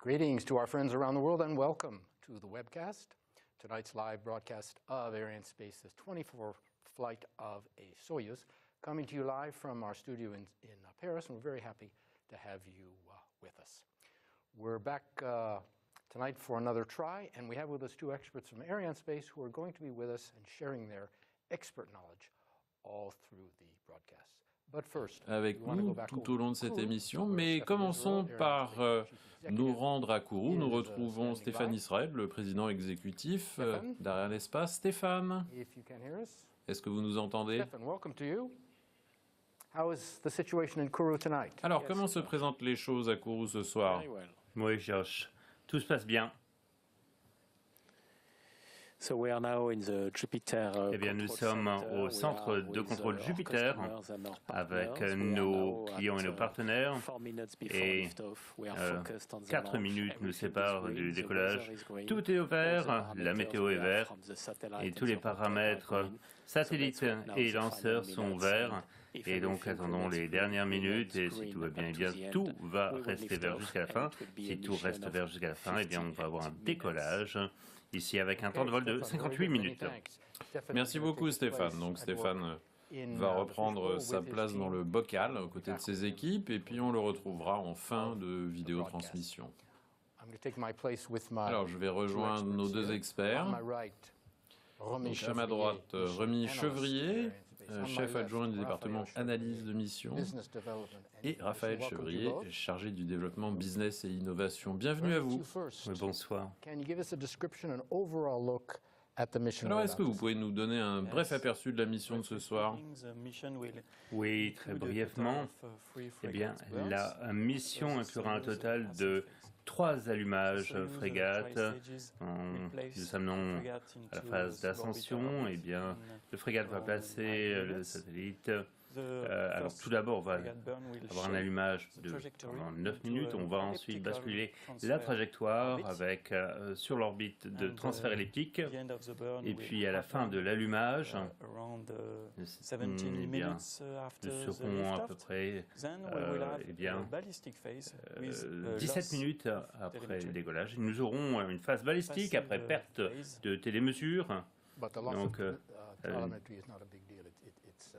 Greetings to our friends around the world and welcome to the webcast. Tonight's live broadcast of Arianespace's 24th flight of a Soyuz, coming to you live from our studio in Paris, and we're very happy to have you with us. We're back tonight for another try, and we have with us two experts from Arianespace who are going to be with us and sharing their expert knowledge all through the broadcast. Avec nous tout au long de cette émission, mais commençons par nous rendre à Kourou. Nous retrouvons Stéphane Israël, le président exécutif d'Arianespace. Stéphane, est-ce que vous nous entendez? Alors, comment se présentent les choses à Kourou ce soir? Oui, Josh, tout se passe bien. Eh bien, nous sommes au centre de contrôle Jupiter avec nos clients et nos partenaires et 4 minutes nous séparent du décollage. Tout est au vert, la météo est verte et tous les paramètres satellites et lanceurs sont verts. Et donc, attendons les dernières minutes et si tout va bien, eh bien, tout va rester vert jusqu'à la fin. Si tout reste vert jusqu'à la fin, eh bien, on va avoir un décollage ici avec un temps de vol de 58 minutes. Merci beaucoup Stéphane. Donc Stéphane va reprendre sa place dans le bocal aux côtés de ses équipes et puis on le retrouvera en fin de vidéotransmission. Alors je vais rejoindre nos deux experts. Donc à ma droite, Rémi Chevrier, chef adjoint du département analyse de mission, et Raphaël Chevrier, chargé du développement business et innovation. Bienvenue à vous. Bonsoir. Alors, est-ce que vous pouvez nous donner un bref aperçu de la mission de ce soir? Oui, très brièvement. Eh bien, la mission inclura un total de 3 allumages frégates. Nous sommes à la phase d'ascension. Eh bien, le frégate va placer le satellite. Alors tout d'abord, on va avoir un allumage de pendant 9 minutes. On va ensuite basculer la trajectoire avec sur l'orbite de transfert elliptique. Et puis à la fin de l'allumage, nous serons à peu près 17 minutes après le décollage. Nous aurons une phase balistique après perte de télémesure. Donc,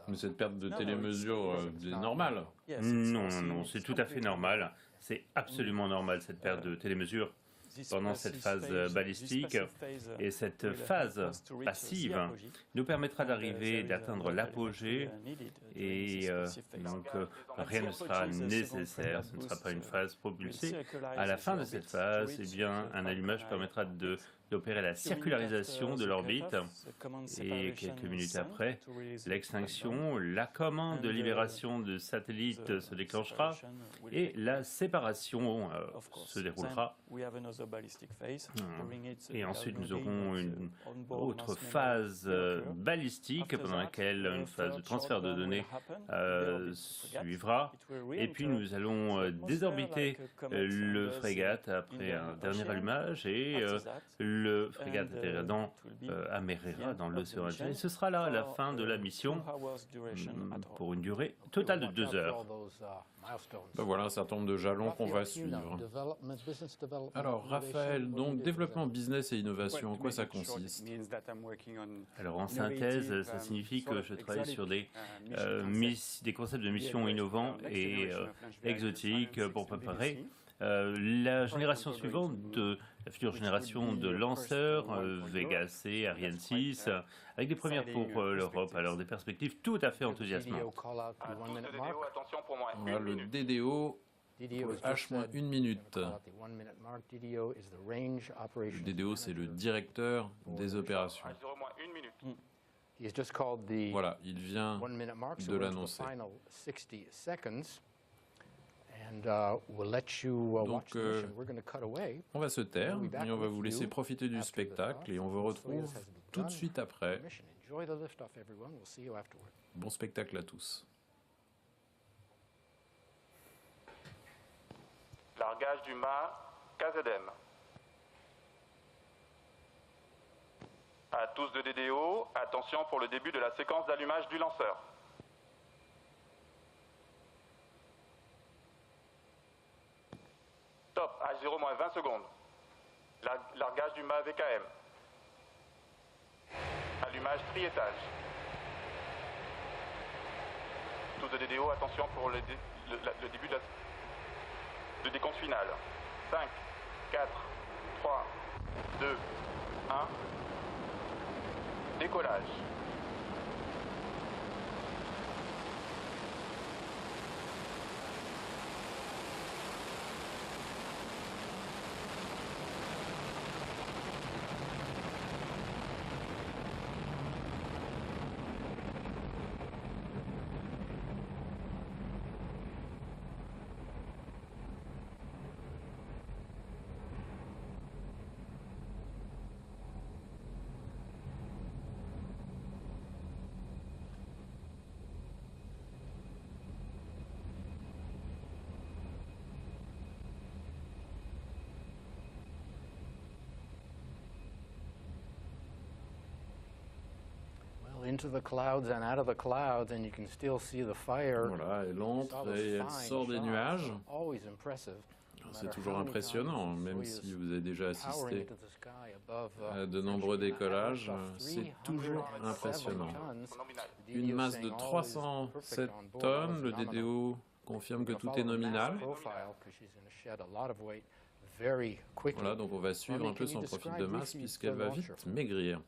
mais cette perte de télémesure est normale? Non, c'est tout à fait normal. C'est absolument normal, cette perte de télémesure pendant cette phase balistique. Et cette phase passive nous permettra d'arriver, d'atteindre l'apogée. Et donc, rien ne sera nécessaire, ce ne sera pas une phase propulsée. À la fin de cette phase, eh bien, un allumage permettra d'opérer la circularisation de l'orbite et quelques minutes après, l'extinction, la commande de libération de satellites se déclenchera et la séparation se déroulera. Et ensuite, nous aurons une autre phase balistique pendant laquelle une phase de transfert de données suivra. Et puis, nous allons désorbiter le frégate après un dernier allumage et le frégate atterrira dans l'océan Indien. Et ce sera là la fin de la mission pour une durée totale de 2 heures. Ben voilà un certain nombre de jalons qu'on va suivre. Alors Raphaël, donc développement business et innovation, en quoi ça consiste? Alors en synthèse, ça signifie que je travaille sur des concepts de missions innovants et exotiques pour préparer la génération suivante la future génération de lanceurs, Vega C, Ariane 6, avec des premières pour l'Europe, alors des perspectives tout à fait enthousiasmantes. Voilà, le DDO, H-1 minute. Le DDO, c'est le directeur des opérations. Voilà, il vient de l'annoncer. Donc, on va se taire et on va vous laisser profiter du spectacle et on vous retrouve tout de suite après. Bon spectacle à tous. Largage du mât KZM. À tous de DDO, attention pour le début de la séquence d'allumage du lanceur. Top, 0 moins 20 secondes. Largage du mât VKM. Allumage triétage. Tous de DDO, attention pour le début de décompte final. 5, 4, 3, 2, 1. Décollage. Into the clouds and out of the clouds, and you can still see the fire. Voilà, elle entre et elle sort des nuages. C'est toujours impressionnant, même si vous avez déjà assisté à de nombreux décollages, c'est toujours impressionnant. Une masse de 307 tonnes, le DDO confirme que tout est nominal. Voilà, donc on va suivre un peu son profil de masse puisqu'elle va vite maigrir.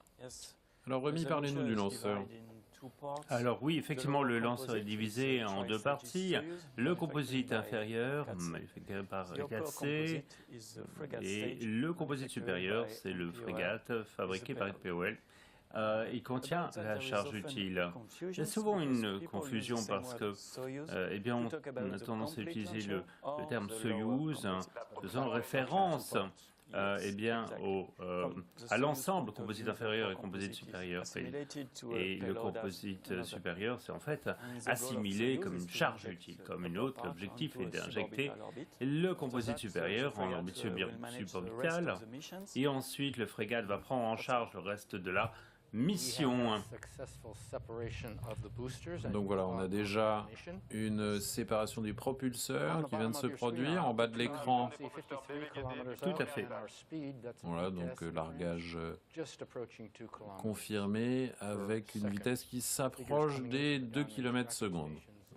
Alors Rémi, parlez-nous du lanceur. Alors oui, effectivement, le lanceur est divisé en deux parties. Le composite inférieur, manufacturé par RKC, et le composite supérieur, c'est le frégate fabriqué par FPOL. Il contient la charge utile. Il y a souvent une confusion parce que, eh bien, on a tendance à utiliser le terme Soyouz, faisant référence eh bien, à l'ensemble composite inférieur et composite supérieur. Et le composite supérieur, c'est en fait assimilé comme une charge utile, comme une autre. L'objectif est d'injecter le composite supérieur en orbite suborbitale. Et ensuite, le frégate va prendre en charge le reste de la mission. Donc voilà, on a déjà une séparation du propulseur qui vient de se produire en bas de l'écran. Tout à fait. Voilà, donc largage confirmé avec une vitesse qui s'approche des 2 km/s.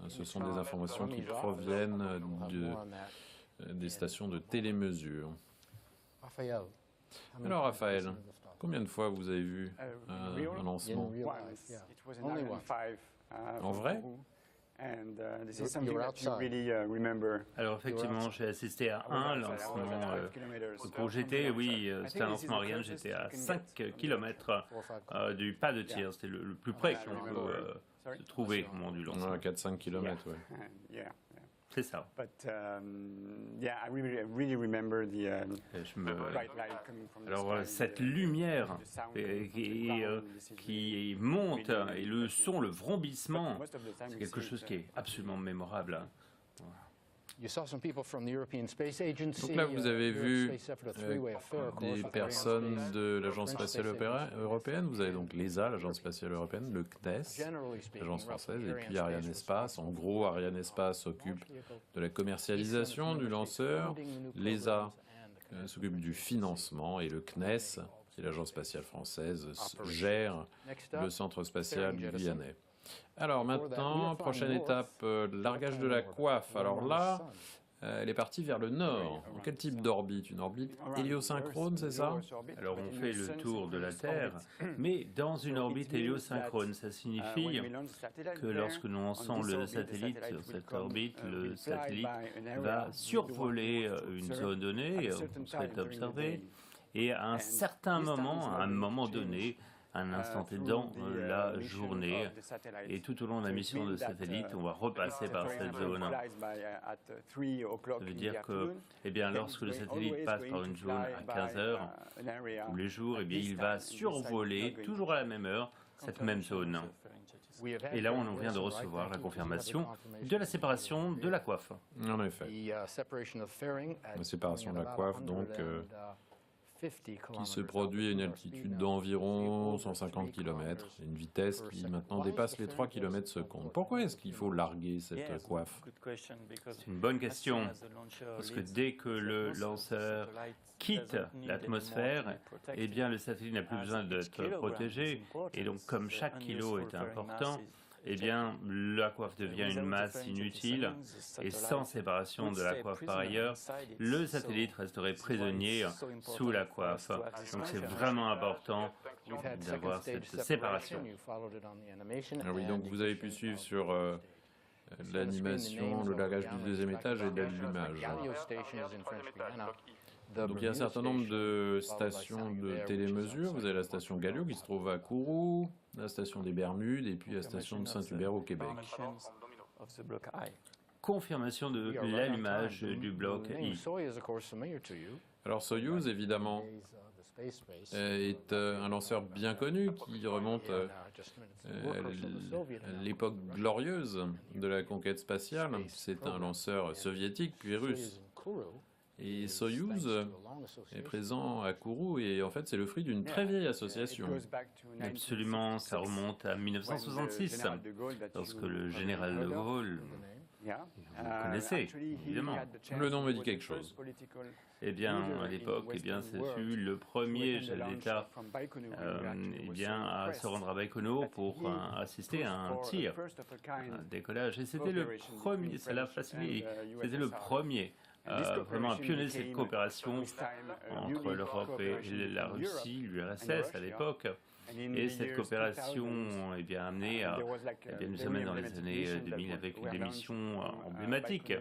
Ce sont des informations qui proviennent des stations de télémesure. Alors Raphaël, combien de fois vous avez vu un lancement? En vrai? Alors effectivement, j'ai assisté à un lancement. Quand j'étais, oui, c'était un lancement Ariane, j'étais à 5 km du pas de tir. C'était le plus près qu'on peut se trouver au moment du lancement. 4-5 km, oui. C'est ça. Alors cette lumière qui monte et le son, le vrombissement, c'est quelque chose qui est absolument mémorable. Donc là, vous avez vu des personnes de l'Agence spatiale européenne. Vous avez donc l'ESA, l'Agence spatiale européenne, le CNES, l'Agence française, et puis Ariane Espace. En gros, Ariane Espace s'occupe de la commercialisation du lanceur. L'ESA s'occupe du financement et le CNES, qui est l'Agence spatiale française, gère le centre spatial du Guyanais. Alors maintenant, prochaine étape, largage de la coiffe. Alors là, elle est partie vers le nord. En quel type d'orbite? Une orbite héliosynchrone, c'est ça? Alors on fait le tour de la Terre, mais dans une orbite héliosynchrone. Ça signifie que lorsque nous lançons le satellite sur cette orbite, le satellite va survoler une zone donnée, on souhaite observer, et à un certain moment, à un moment donné, un instant T dans la journée, et tout au long de la mission de satellite, on va repasser par cette zone. Ça veut dire que, eh bien, lorsque le satellite passe par une zone à 15 heures, tous les jours, eh bien, il va survoler, toujours à la même heure, cette même zone. Et là, on vient de recevoir la confirmation de la séparation de la coiffe. En effet. La séparation de la coiffe, donc, qui se produit à une altitude d'environ 150 km, une vitesse qui maintenant dépasse les 3 km secondes. Pourquoi est-ce qu'il faut larguer cette coiffe? C'est une bonne question, parce que dès que le lanceur quitte l'atmosphère, eh bien le satellite n'a plus besoin d'être protégé, et donc comme chaque kilo est important, eh bien, la coiffe devient une masse inutile et sans séparation de la coiffe par ailleurs, le satellite resterait prisonnier sous la coiffe. Donc c'est vraiment important d'avoir cette séparation. Ah oui, donc vous avez pu suivre sur l'animation, le largage du deuxième étage et de l'allumage. Donc il y a un certain nombre de stations de télémesure. Vous avez la station Galio qui se trouve à Kourou, la station des Bermudes et puis la station de Saint-Hubert au Québec. Confirmation de l'allumage du bloc I. Alors Soyouz, évidemment, est un lanceur bien connu qui remonte à l'époque glorieuse de la conquête spatiale. C'est un lanceur soviétique puis russe. Et Soyouz est présent à Kourou et en fait c'est le fruit d'une très vieille association. Absolument, ça remonte à 1966, lorsque le général de Gaulle, vous connaissez évidemment. Le nom me dit quelque chose. Eh bien, à l'époque, eh bien, ce fut le premier chef d'État eh bien, à se rendre à Baïkonour pour assister à un tir, un décollage. Et c'était le premier, ça l'a facilité, c'était le premier. Vraiment un pionnier de cette coopération entre l'Europe et la Russie, l'URSS à l'époque. Et cette coopération est bien amenée à nous amène dans les années 2000 avec une mission emblématique,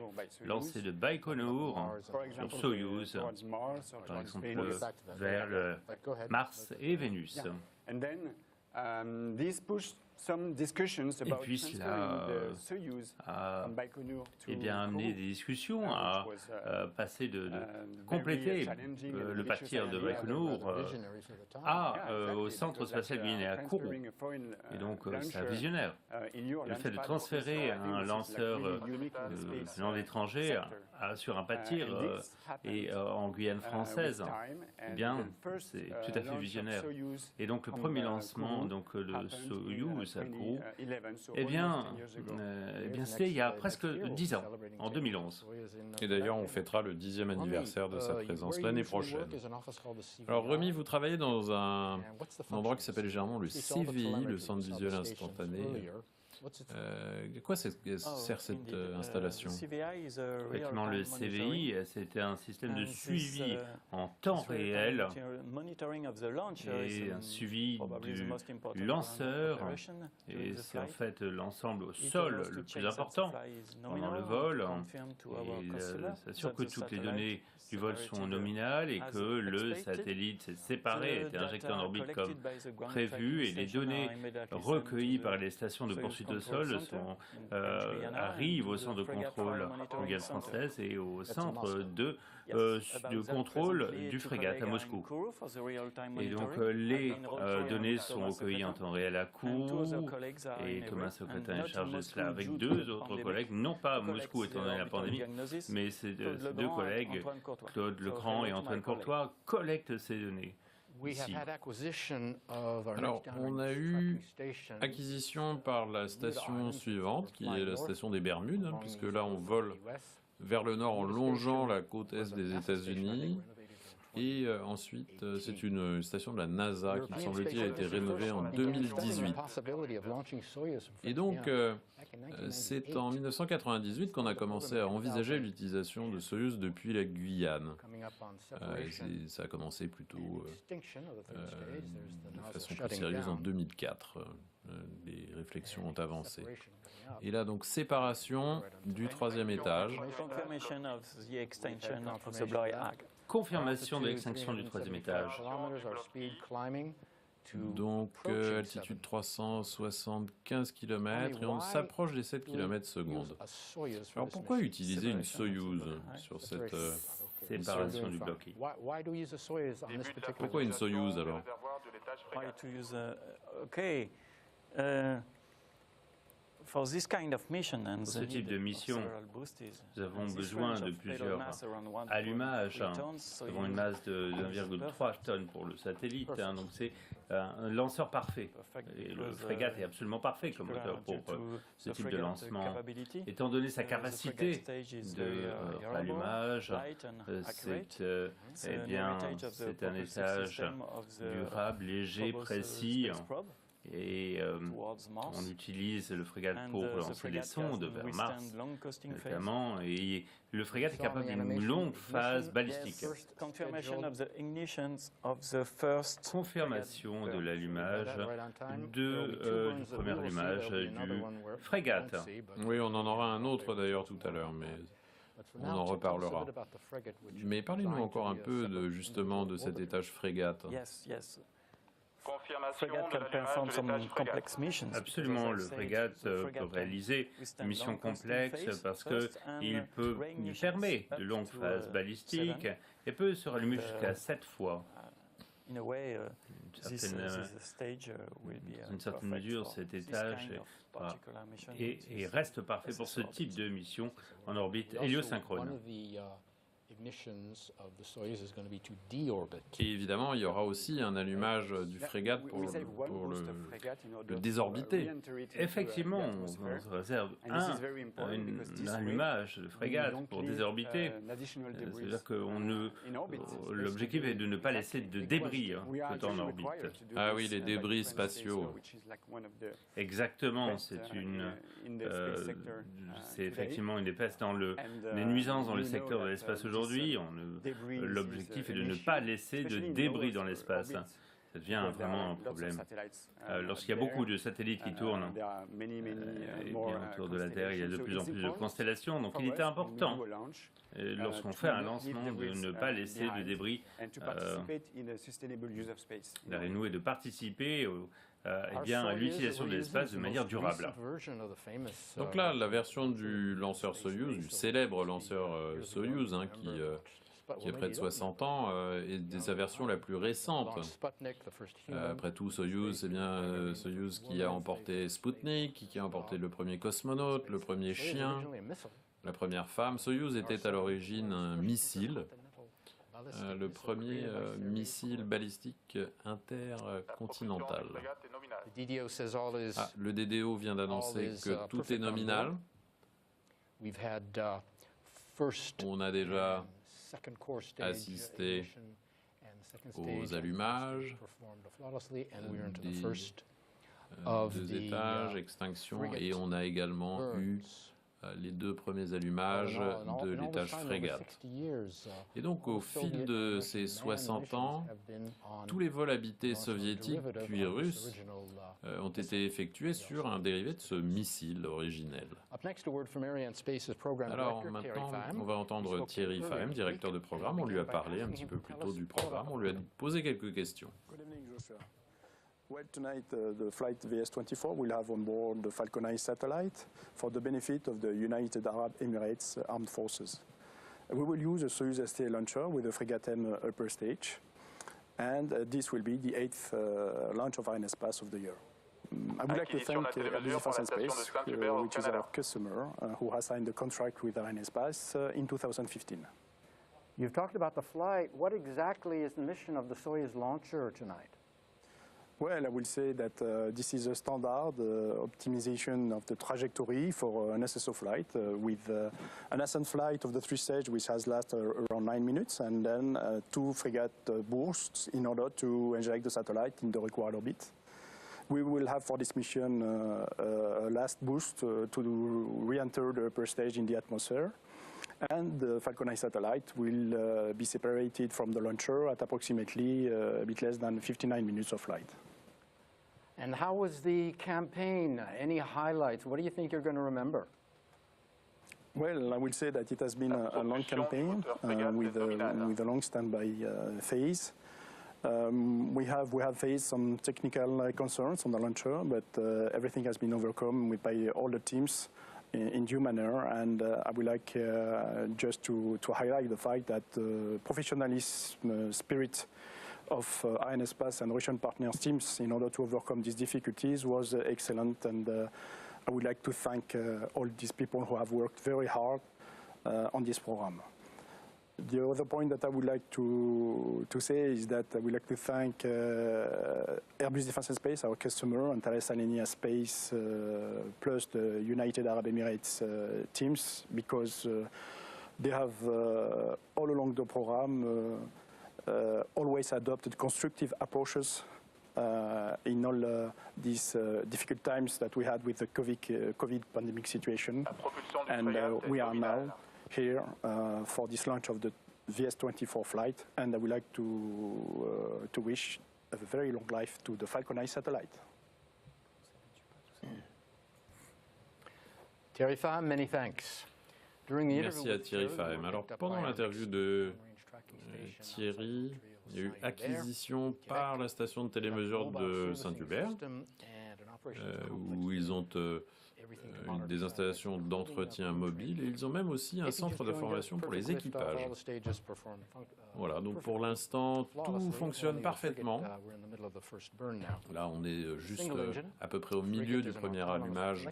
lancée de Baïkonour sur Soyouz, par exemple vers Mars et Vénus. Et puis cela a bien amené des discussions à passer de compléter le bâtir de Baïkonour au centre spatial guinéen à Kourou. Et donc c'est un visionnaire. Le fait de transférer un lanceur venant d'étranger sur un bâtir et en Guyane française, eh bien c'est tout à fait visionnaire. Et donc le premier lancement donc de Soyouz à Kourou, eh bien c'était il y a presque 10 ans, en 2011. Et d'ailleurs, on fêtera le 10e anniversaire de sa présence l'année prochaine. Alors, Remy, vous travaillez dans un endroit qui s'appelle généralement le CVI, le Centre visuel instantané. À quoi sert cette installation? Effectivement, le CVI, c'était un système de suivi en temps réel et un suivi du lanceur. Et c'est en fait l'ensemble au sol le plus important pendant le vol. Et s'assure que toutes les données du vol sont nominales et que le satellite s'est séparé, a été injecté en orbite comme prévu et les données recueillies par les stations de poursuite au sol arrivent au centre de contrôle en Guyane française et au centre de contrôle du frégate à Moscou. Et donc les données sont recueillies en temps réel à Kourou et Thomas Secrétaire est chargé de cela avec deux autres collègues, non pas à Moscou étant donné la pandémie, mais ces deux collègues, Claude Lecran et Antoine Courtois, collectent ces données. Ici. Alors, on a eu acquisition par la station suivante, qui est la station des Bermudes, puisque là, on vole vers le nord en longeant la côte est des États-Unis. Et ensuite, c'est une station de la NASA qui, semble-t-il, a été rénovée en 2018. Et donc, c'est en 1998 qu'on a commencé à envisager l'utilisation de Soyouz depuis la Guyane. Ça a commencé plutôt de façon plus sérieuse en 2004. Les réflexions ont avancé. Et là, donc, séparation du troisième étage. Confirmation de l'extinction du troisième étage. Donc, altitude 375 km et on s'approche des 7 km secondes. Alors, pourquoi utiliser une Soyouz sur cette séparation du bloc I? Pourquoi une Soyouz alors? Pour ce type de mission, nous avons besoin de plusieurs allumages. Nous avons une masse de 1,3 tonnes pour le satellite, donc c'est un lanceur parfait. Et le Fregat est absolument parfait comme moteur pour ce type de lancement. Étant donné sa capacité de rallumage, c'est un étage durable, léger, précis. Et on utilise le Fregat pour lancer des sondes vers Mars, notamment, et le Fregat est capable d'une longue phase balistique. Confirmation de l'allumage du premier allumage du Fregat. Oui, on en aura un autre d'ailleurs tout à l'heure, mais on en reparlera. Mais parlez-nous encore un peu justement de cet étage Fregat. Absolument, le Fregat peut réaliser une mission complexe parce qu'il permet de longues phases balistiques et peut se rallumer jusqu'à 7 fois. Dans une certaine mesure, cet étage reste parfait pour ce type de mission en orbite héliosynchrone. Et évidemment, il y aura aussi un allumage du Fregat pour le désorbiter. Effectivement, on se réserve un allumage de Fregat pour désorbiter. C'est-à-dire que l'objectif est de ne pas laisser de débris flottant en orbite. Ah oui, les débris spatiaux. Exactement, c'est effectivement une épaisse dans les nuisances dans le secteur de l'espace aujourd'hui. L'objectif est de ne pas laisser de débris dans l'espace. Ça devient vraiment un problème. Lorsqu'il y a beaucoup de satellites qui tournent autour de la Terre, il y a de plus en plus de constellations, donc il était important, lorsqu'on fait un lancement, de ne pas laisser de débris derrière nous et de participer à l'utilisation de l'espace de manière durable. Donc là, la version du lanceur Soyouz, du célèbre lanceur Soyouz, qui a près de 60 ans, est sa version la plus récente. Après tout, Soyouz, c'est bien Soyouz qui a emporté Sputnik, qui a emporté le premier cosmonaute, le premier chien, la première femme. Soyouz était à l'origine un missile. Le premier missile balistique intercontinental. Le DDO vient d'annoncer que tout est nominal. On a déjà assisté aux allumages des deux étages, extinction, et on a également eu les deux premiers allumages de l'étage Fregat. Et donc, au fil de ces 60 ans, tous les vols habités soviétiques puis russes ont été effectués sur un dérivé de ce missile originel. Alors maintenant, on va entendre Thierry Fahem, directeur de programme. On lui a parlé un petit peu plus tôt du programme. On lui a posé quelques questions. Well, tonight the flight VS-24 will have on board the Falcon 9 satellite for the benefit of the United Arab Emirates Armed Forces. We will use a Soyuz STA launcher with a Fregat M upper stage, and this will be the 8th launch of Arianespace of the year. I would like to thank Defense and Space, which is our customer, who has signed the contract with Arianespace in 2015. You've talked about the flight. What exactly is the mission of the Soyuz launcher tonight? Well, I will say that this is a standard optimization of the trajectory for an SSO flight with an ascent flight of the 3 stage which has lasted around 9 minutes and then 2 Fregat boosts in order to inject the satellite in the required orbit. We will have for this mission a last boost to re-enter the upper stage in the atmosphere. And the Falcon 9 satellite will be separated from the launcher at approximately a bit less than 59 minutes of flight. And how was the campaign? Any highlights? What do you think you're going to remember? Well, I will say that it has been a long campaign with a long standby phase. We have faced some technical concerns on the launcher, but everything has been overcome by all the teams in due manner, and I would like just to highlight the fact that the professionalism spirit of Arianespace and Russian partners teams in order to overcome these difficulties was excellent, and I would like to thank all these people who have worked very hard on this program. The other point that I would like to say is that I would like to thank Airbus Defence and Space, our customer, and Thales Alenia Space, plus the United Arab Emirates teams, because they have all along the program always adopted constructive approaches in all these difficult times that we had with the COVID pandemic situation. And we are now here for this launch of the VS-24 flight, and I would like to wish a very long life to the Falcon 9 satellite. Thierry Faham, many thanks. Merci à Thierry Faham. Alors, pendant l'interview de Thierry, il y a eu acquisition par la station de télémesure de Saint-Hubert, où ils ont des installations d'entretien mobile, et ils ont même aussi un centre de formation pour les équipages. Voilà, donc pour l'instant, tout fonctionne parfaitement. Là, on est juste à peu près au milieu du premier allumage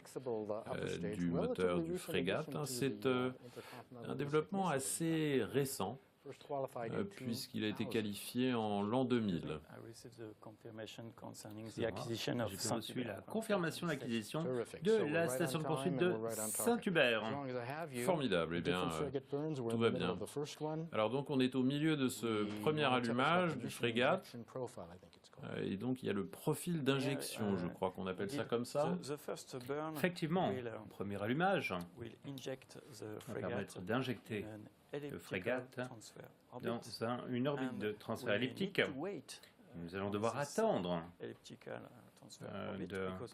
du moteur du Frégate. C'est un développement assez récent, puisqu'il a été qualifié en l'an 2000. J'ai reçu la confirmation de l'acquisition de la station de poursuite de Saint-Hubert. Formidable, eh bien, tout va bien. Alors donc on est au milieu de ce premier allumage du Frégate, et donc il y a le profil d'injection, je crois qu'on appelle ça comme ça. Effectivement, le premier allumage va permettre d'injecter le Frégate dans une orbite de transfert elliptique. Nous allons devoir attendre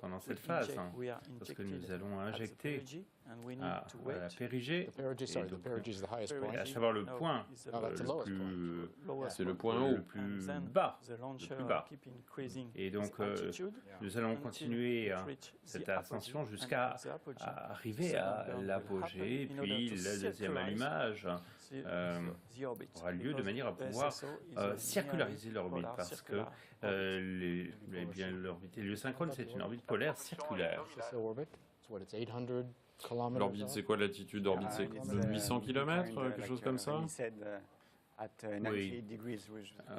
pendant cette phase, parce que nous allons injecter à la périgée, et à savoir le point c'est le point haut, le plus bas. Et donc nous allons continuer cette ascension jusqu'à arriver à l'apogée, puis le deuxième allumage aura lieu de manière à pouvoir circulariser l'orbite, parce que l'orbite héliosynchrone, c'est une orbite polaire circulaire. L'orbite, c'est quoi l'altitude d'orbite? C'est de 800 km, quelque chose comme ça?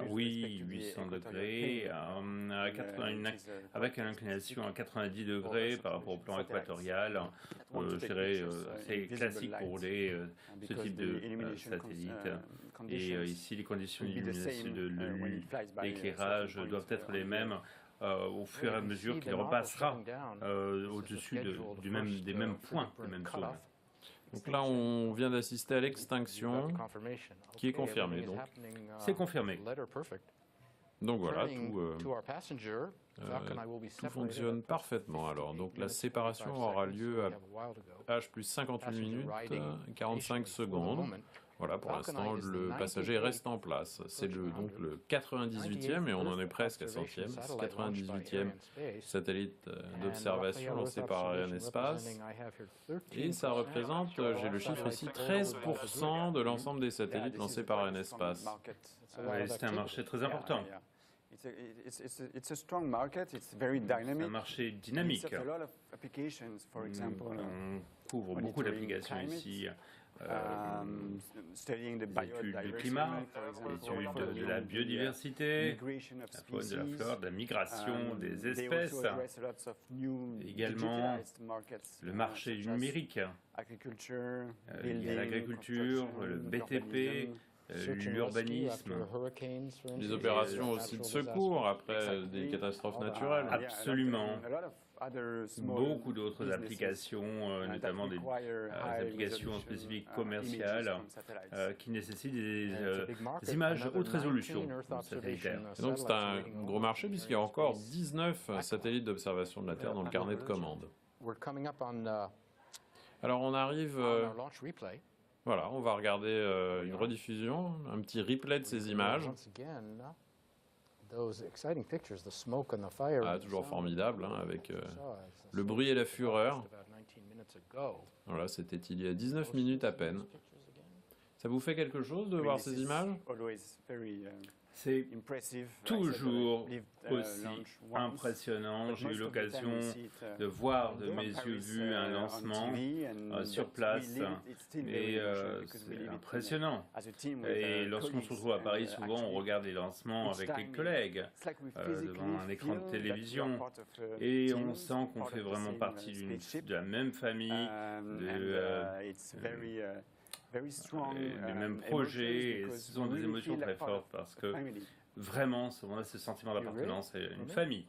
Oui, 800 degrés, avec une inclination à 90 degrés par rapport au plan équatorial. Je dirais c'est classique pour ce type de satellite. Et ici, les conditions d'illumination de l'éclairage doivent être les mêmes au fur et à mesure qu'il repassera au-dessus des mêmes points, des mêmes zones. Donc là, on vient d'assister à l'extinction, qui est confirmée. C'est confirmé. Donc voilà, tout fonctionne parfaitement. Alors, donc la séparation aura lieu à H plus 58 minutes, 45 secondes. Voilà, pour l'instant, le passager reste en place. C'est donc le 98e, et on en est presque à 100e. 98e satellite d'observation lancé par Arianespace. Et ça représente, j'ai le chiffre ici, 13% de l'ensemble des satellites lancés par Arianespace. C'est un marché très important. C'est un marché dynamique. On couvre beaucoup d'applications ici. L'étude du climat, l'étude de la biodiversité, la faune, de la flore, de la migration des espèces, également le marché du numérique, il y a l'agriculture, le BTP, l'urbanisme. Les opérations aussi de secours après des catastrophes naturelles. Absolument. Beaucoup d'autres applications, notamment des applications spécifiques commerciales qui nécessitent des images haute résolution satellitaires. Et donc c'est un gros marché puisqu'il y a encore 19 satellites d'observation de la Terre dans le carnet de commandes. Alors on arrive... Voilà, on va regarder une rediffusion, un petit replay de ces images. Toujours formidable, hein, avec le bruit et la fureur. Voilà, c'était il y a 19 minutes à peine. Ça vous fait quelque chose de voir ces images? C'est toujours aussi impressionnant. J'ai eu l'occasion de voir de mes yeux vus un lancement sur place et c'est impressionnant. Et lorsqu'on se retrouve à Paris, souvent on regarde les lancements avec les collègues devant un écran de télévision et on sent qu'on fait vraiment partie de la même famille, du même projet, et ce sont des émotions très fortes parce que vraiment on a ce sentiment d'appartenance à une famille.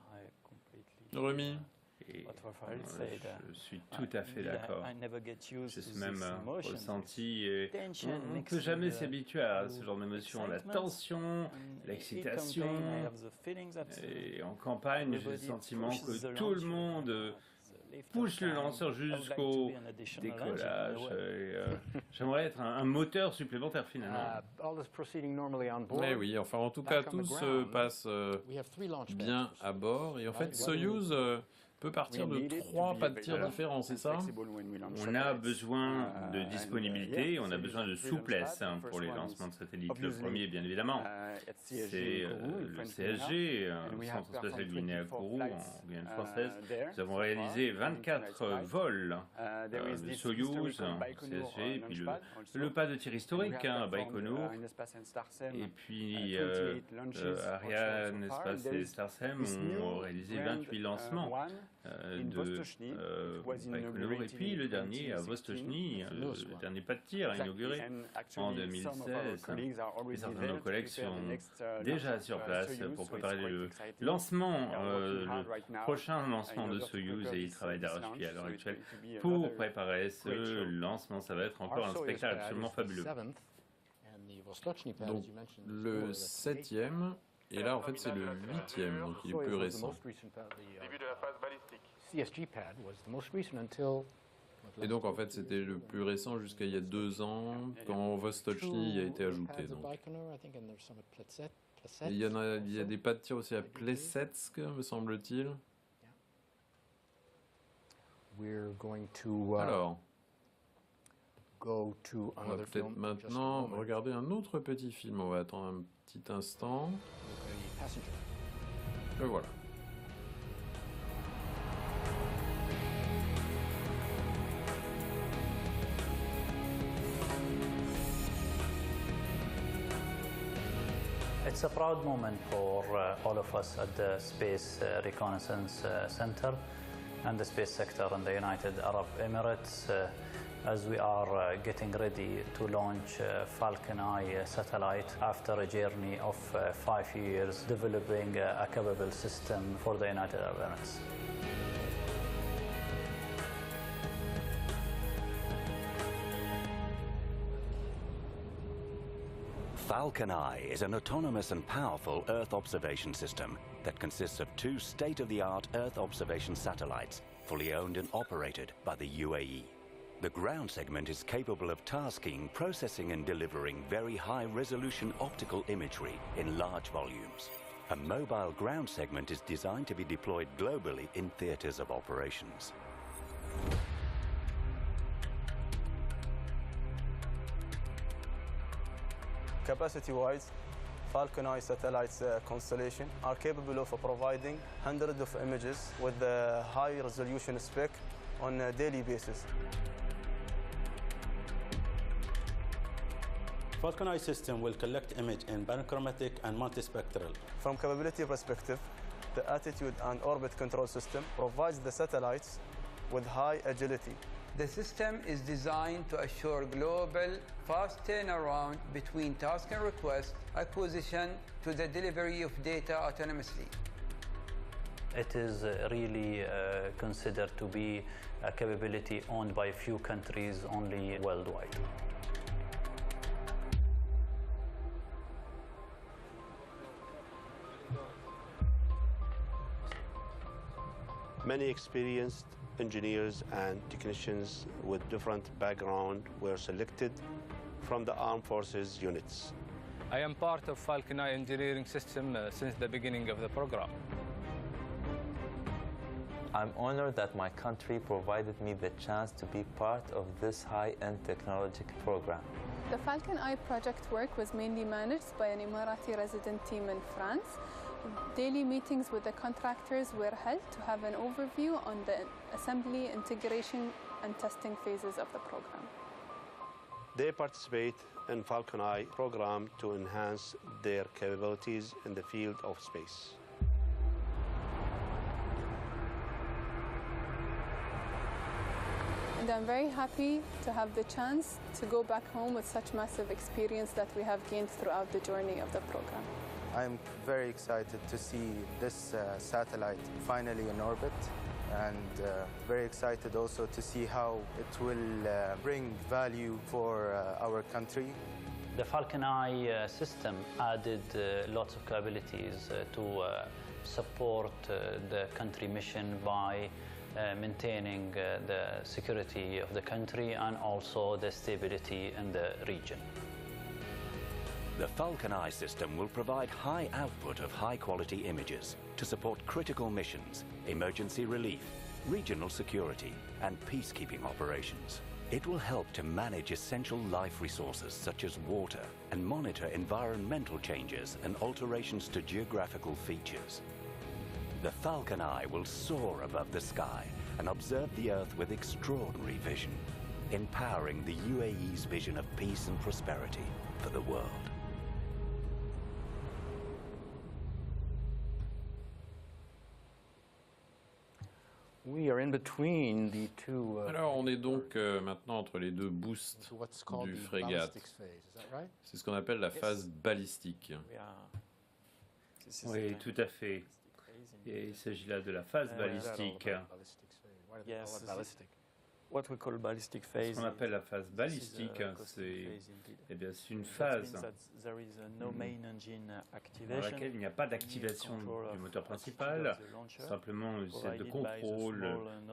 Rémi? Et je suis tout à fait d'accord. J'ai ce même ressenti. Et on ne peut jamais s'habituer à ce genre d'émotion, la tension, l'excitation. Et en campagne, j'ai le sentiment que tout le monde pousse le lanceur jusqu'au décollage. J'aimerais être un moteur supplémentaire finalement. Mais oui, enfin en tout cas tout se passe bien à bord. Et en fait Soyouz peut partir de 3 pas de tir différents, c'est ça? On a besoin de disponibilité, on a besoin de souplesse pour les lancements de satellites. Le premier, bien évidemment, c'est le CSG, le Centre spatial Guinée-Kourou, en Guyane française. Nous avons réalisé 24 vols de Soyouz, CSG, et puis le pas de tir historique à Baïkonour, et puis Ariane, Espace et Starsem ont réalisé 28 lancements de Baïkonour, et puis le dernier à Vostochny, le dernier pas de tir inauguré en 2016. Certains de nos collègues sont déjà sur place pour préparer le lancement, le prochain lancement de Soyouz, et ils travaillent d'arrache-pied à l'heure actuelle pour préparer ce lancement. Ça va être encore un spectacle absolument fabuleux. Donc le 7e, et là en fait c'est le 8e, donc il est plus récent. Début de la phase balistique. Et donc en fait c'était le plus récent jusqu'à il y a 2 ans quand Vostochny a été ajouté. Donc. Et il y a des pas de tir aussi à Plesetsk, me semble-t-il. Alors, on va peut-être maintenant regarder un autre petit film. On va attendre un petit instant. Et voilà. It's a proud moment for all of us at the Space Reconnaissance Center and the space sector in the United Arab Emirates as we are getting ready to launch Falcon Eye satellite after a journey of 5 years developing a capable system for the United Arab Emirates. Falcon Eye is an autonomous and powerful Earth observation system that consists of 2 state-of-the-art Earth observation satellites, fully owned and operated by the UAE. The ground segment is capable of tasking, processing and delivering very high-resolution optical imagery in large volumes. A mobile ground segment is designed to be deployed globally in theaters of operations. Capacity-wise, Falcon Eye satellites constellation are capable of providing hundreds of images with the high resolution spec on a daily basis. Falcon Eye system will collect image in panchromatic and multispectral. From capability perspective, the attitude and orbit control system provides the satellites with high agility. The system is designed to assure global, fast turnaround between task and request, acquisition to the delivery of data autonomously. It is really considered to be a capability owned by a few countries only worldwide. Many experienced engineers and technicians with different background were selected from the armed forces units. I am part of Falcon Eye engineering system since the beginning of the program. I'm honored that my country provided me the chance to be part of this high-end technological program. The Falcon Eye project work was mainly managed by an Emirati resident team in France. Daily meetings with the contractors were held to have an overview on the assembly, integration, and testing phases of the program. They participate in Falcon Eye program to enhance their capabilities in the field of space. And I'm very happy to have the chance to go back home with such massive experience that we have gained throughout the journey of the program. I'm very excited to see this satellite finally in orbit, and very excited also to see how it will bring value for our country. The Falcon Eye system added lots of capabilities to support the country mission by maintaining the security of the country and also the stability in the region. The Falcon Eye system will provide high output of high-quality images to support critical missions, emergency relief, regional security, and peacekeeping operations. It will help to manage essential life resources such as water and monitor environmental changes and alterations to geographical features. The Falcon Eye will soar above the sky and observe the Earth with extraordinary vision, empowering the UAE's vision of peace and prosperity for the world. We are in between the two, Alors, on est donc maintenant entre les deux boosts du frégate. C'est ce qu'on appelle la phase balistique. Oui, tout à fait. Et il s'agit là de la phase balistique. Ce qu'on appelle la phase balistique, c'est une phase dans laquelle il n'y a pas d'activation du moteur principal, simplement une série de contrôle,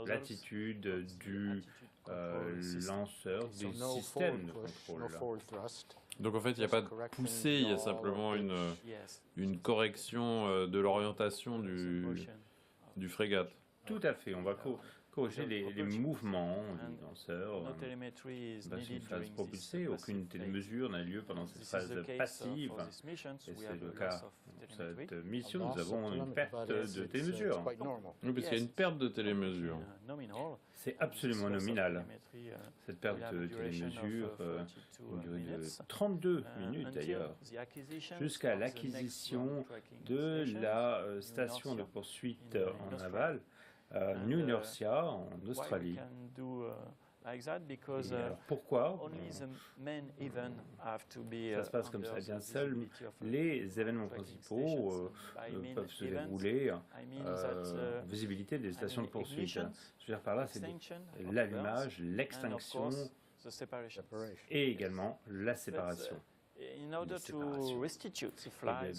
l'attitude du lanceur, du système de contrôle. Donc en fait, il n'y a pas de poussée, il y a simplement une correction de l'orientation du frégate. Tout à fait, on va corriger les mouvements du lanceur dans une phase propulsée. Aucune télémesure n'a lieu pendant cette phase passive. Et c'est le cas pour cette mission. Nous avons une perte de télémesure. Oui, parce qu'il y a une perte de télémesure. C'est absolument nominal. Cette perte de télémesure, une durée de 32 minutes d'ailleurs, jusqu'à l'acquisition de la station de poursuite en aval, New Inertia en Australie. Et alors pourquoi ça se passe comme ça? Bien, seuls les événements principaux peuvent se dérouler en visibilité des stations de poursuite. Je veux dire par là, c'est l'allumage, l'extinction et également la séparation. Et de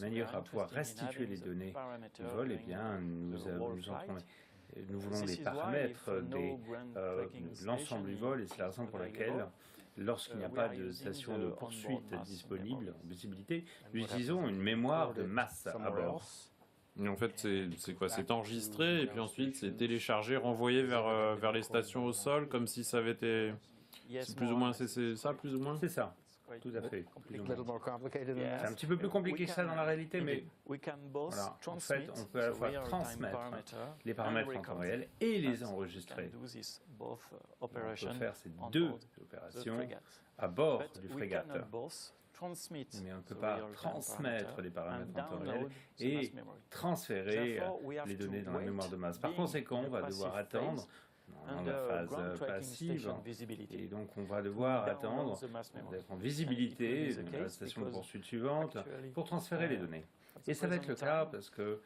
manière à pouvoir restituer les données du vol, eh bien, nous voulons des paramètres de l'ensemble du vol, et c'est la raison pour laquelle, lorsqu'il n'y a pas de station de poursuite disponible en visibilité, nous utilisons une mémoire de masse à bord. Et en fait, c'est quoi? C'est enregistré et puis ensuite c'est téléchargé, renvoyé vers les stations au sol, comme si ça avait été... C'est plus ou moins, c'est ça, plus ou moins? C'est ça. Tout à fait. C'est un petit peu plus compliqué que ça dans la réalité, mais voilà. En fait, on peut à la fois transmettre les paramètres en temps réel et les enregistrer. On peut faire ces deux opérations à bord du frégate. Mais on ne peut pas transmettre les paramètres en temps réel et transférer les données dans la mémoire de masse. Par conséquent, on va devoir attendre dans la phase passive, et donc on va devoir attendre d'être en visibilité de la station de poursuite suivante pour transférer les données. Et ça va être le cas parce que,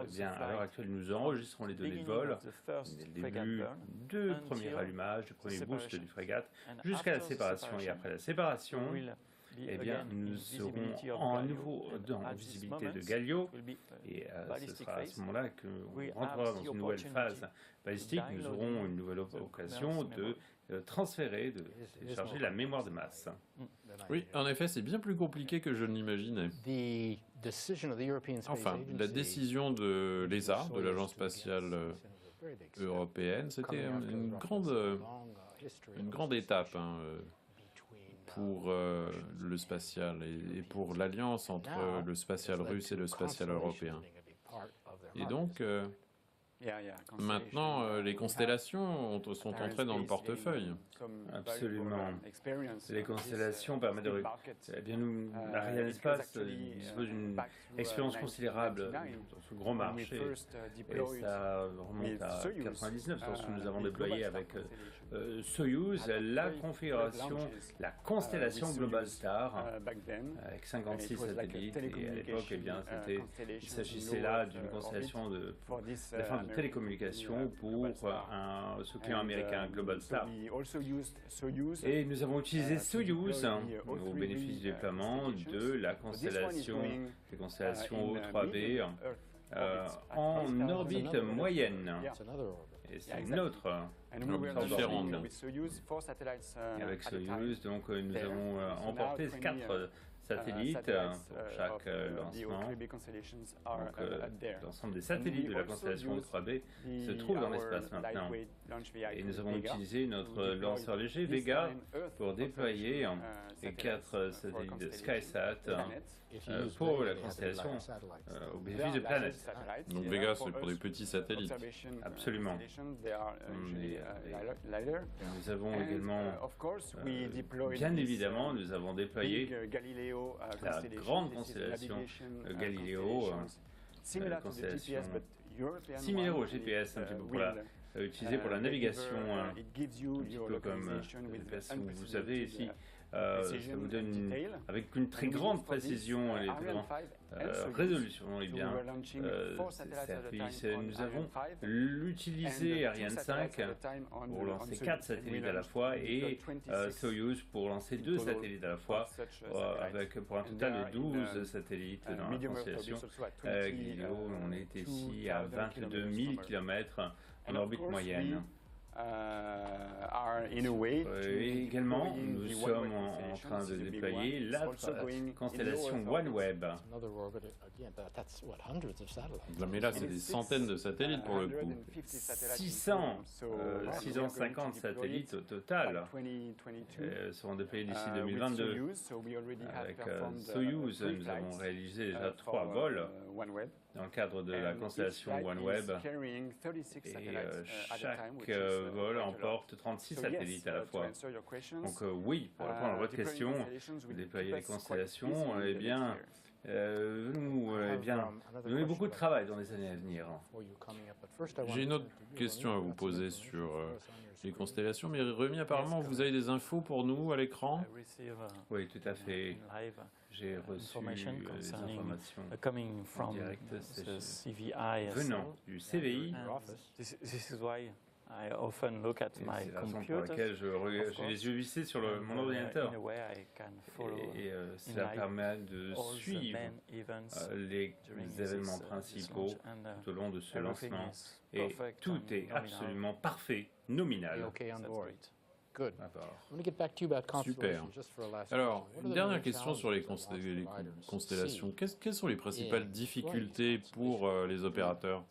bien, à l'heure actuelle, nous enregistrons les données de vol, dès le début du premier allumage, du premier boost du frégate, jusqu'à la séparation. Et après la séparation, eh bien, nous serons à nouveau en visibilité de Galio, et ce sera à ce moment-là qu'on rentrera dans une nouvelle phase balistique. Nous aurons une nouvelle occasion de transférer, de télécharger la mémoire de masse. Oui, en effet, c'est bien plus compliqué que je ne l'imaginais. Enfin, la décision de l'ESA, de l'Agence spatiale européenne, c'était une grande étape. pour le spatial et pour l'alliance entre le spatial russe et le spatial européen. Et donc, maintenant, les constellations sont entrées dans le portefeuille. Absolument. Les constellations permettent de... Eh bien, nous, Arianespace dispose d'une expérience considérable dans ce grand marché. Et ça remonte à 1999, lorsque nous avons déployé avec Soyuz la configuration, la constellation Global Star, avec 56 satellites. Et à l'époque, eh bien, il s'agissait là d'une constellation de télécommunications pour ce client américain Global Star. Et nous avons utilisé Soyuz au bénéfice du déploiement de la constellation, des constellations O3b en orbite moyenne. Et c'est une autre orbite différente. Et avec Soyuz, donc, nous avons emporté 4 satellites pour chaque lancement. Donc, l'ensemble des satellites de la constellation O3b se trouvent dans l'espace maintenant. Et nous avons utilisé notre lanceur léger Vega pour déployer les 4 satellites de SkySat pour la constellation au bénéfice de Planète. Donc Vega, c'est pour des petits satellites. Absolument. Nous avons également, bien évidemment, nous avons déployé la grande constellation Galileo, constellation similaire au GPS, un petit peu pour la utiliser pour la navigation, un petit peu comme GPS. Vous avez ici, ça vous donne avec une très grande précision et très grande résolution, eh bien, service. Nous avons utilisé Ariane 5 pour lancer 4 satellites à la fois et Soyuz pour lancer 2 satellites à la fois, pour un total de 12 satellites dans la constellation. Galileo, on est ici à 22 000 km en orbite moyenne. Et également, nous sommes en train de déployer la constellation OneWeb. Mais là, c'est des centaines de satellites pour le coup. 650 satellites au total seront déployés d'ici 2022. Avec Soyuz, nous avons réalisé déjà 3 vols dans le cadre de la constellation OneWeb. Et chaque vol emporte 36 satellites à la fois. Donc oui, pour répondre à votre question, déployer les constellations, eh bien, nous avons beaucoup de travail dans les années à venir. J'ai une autre question à vous poser sur les constellations, mais Rémi, apparemment, vous avez des infos pour nous à l'écran? Oui, tout à fait. J'ai reçu des informations directes venant du CVI. I often look at my computer. J'ai les yeux vissés sur mon ordinateur. Et cela permet de suivre les événements principaux tout au long de ce lancement. Et tout est absolument parfait, nominal. Super. Alors, une dernière question sur les constellations. Quelles sont les principales difficultés pour les opérateurs?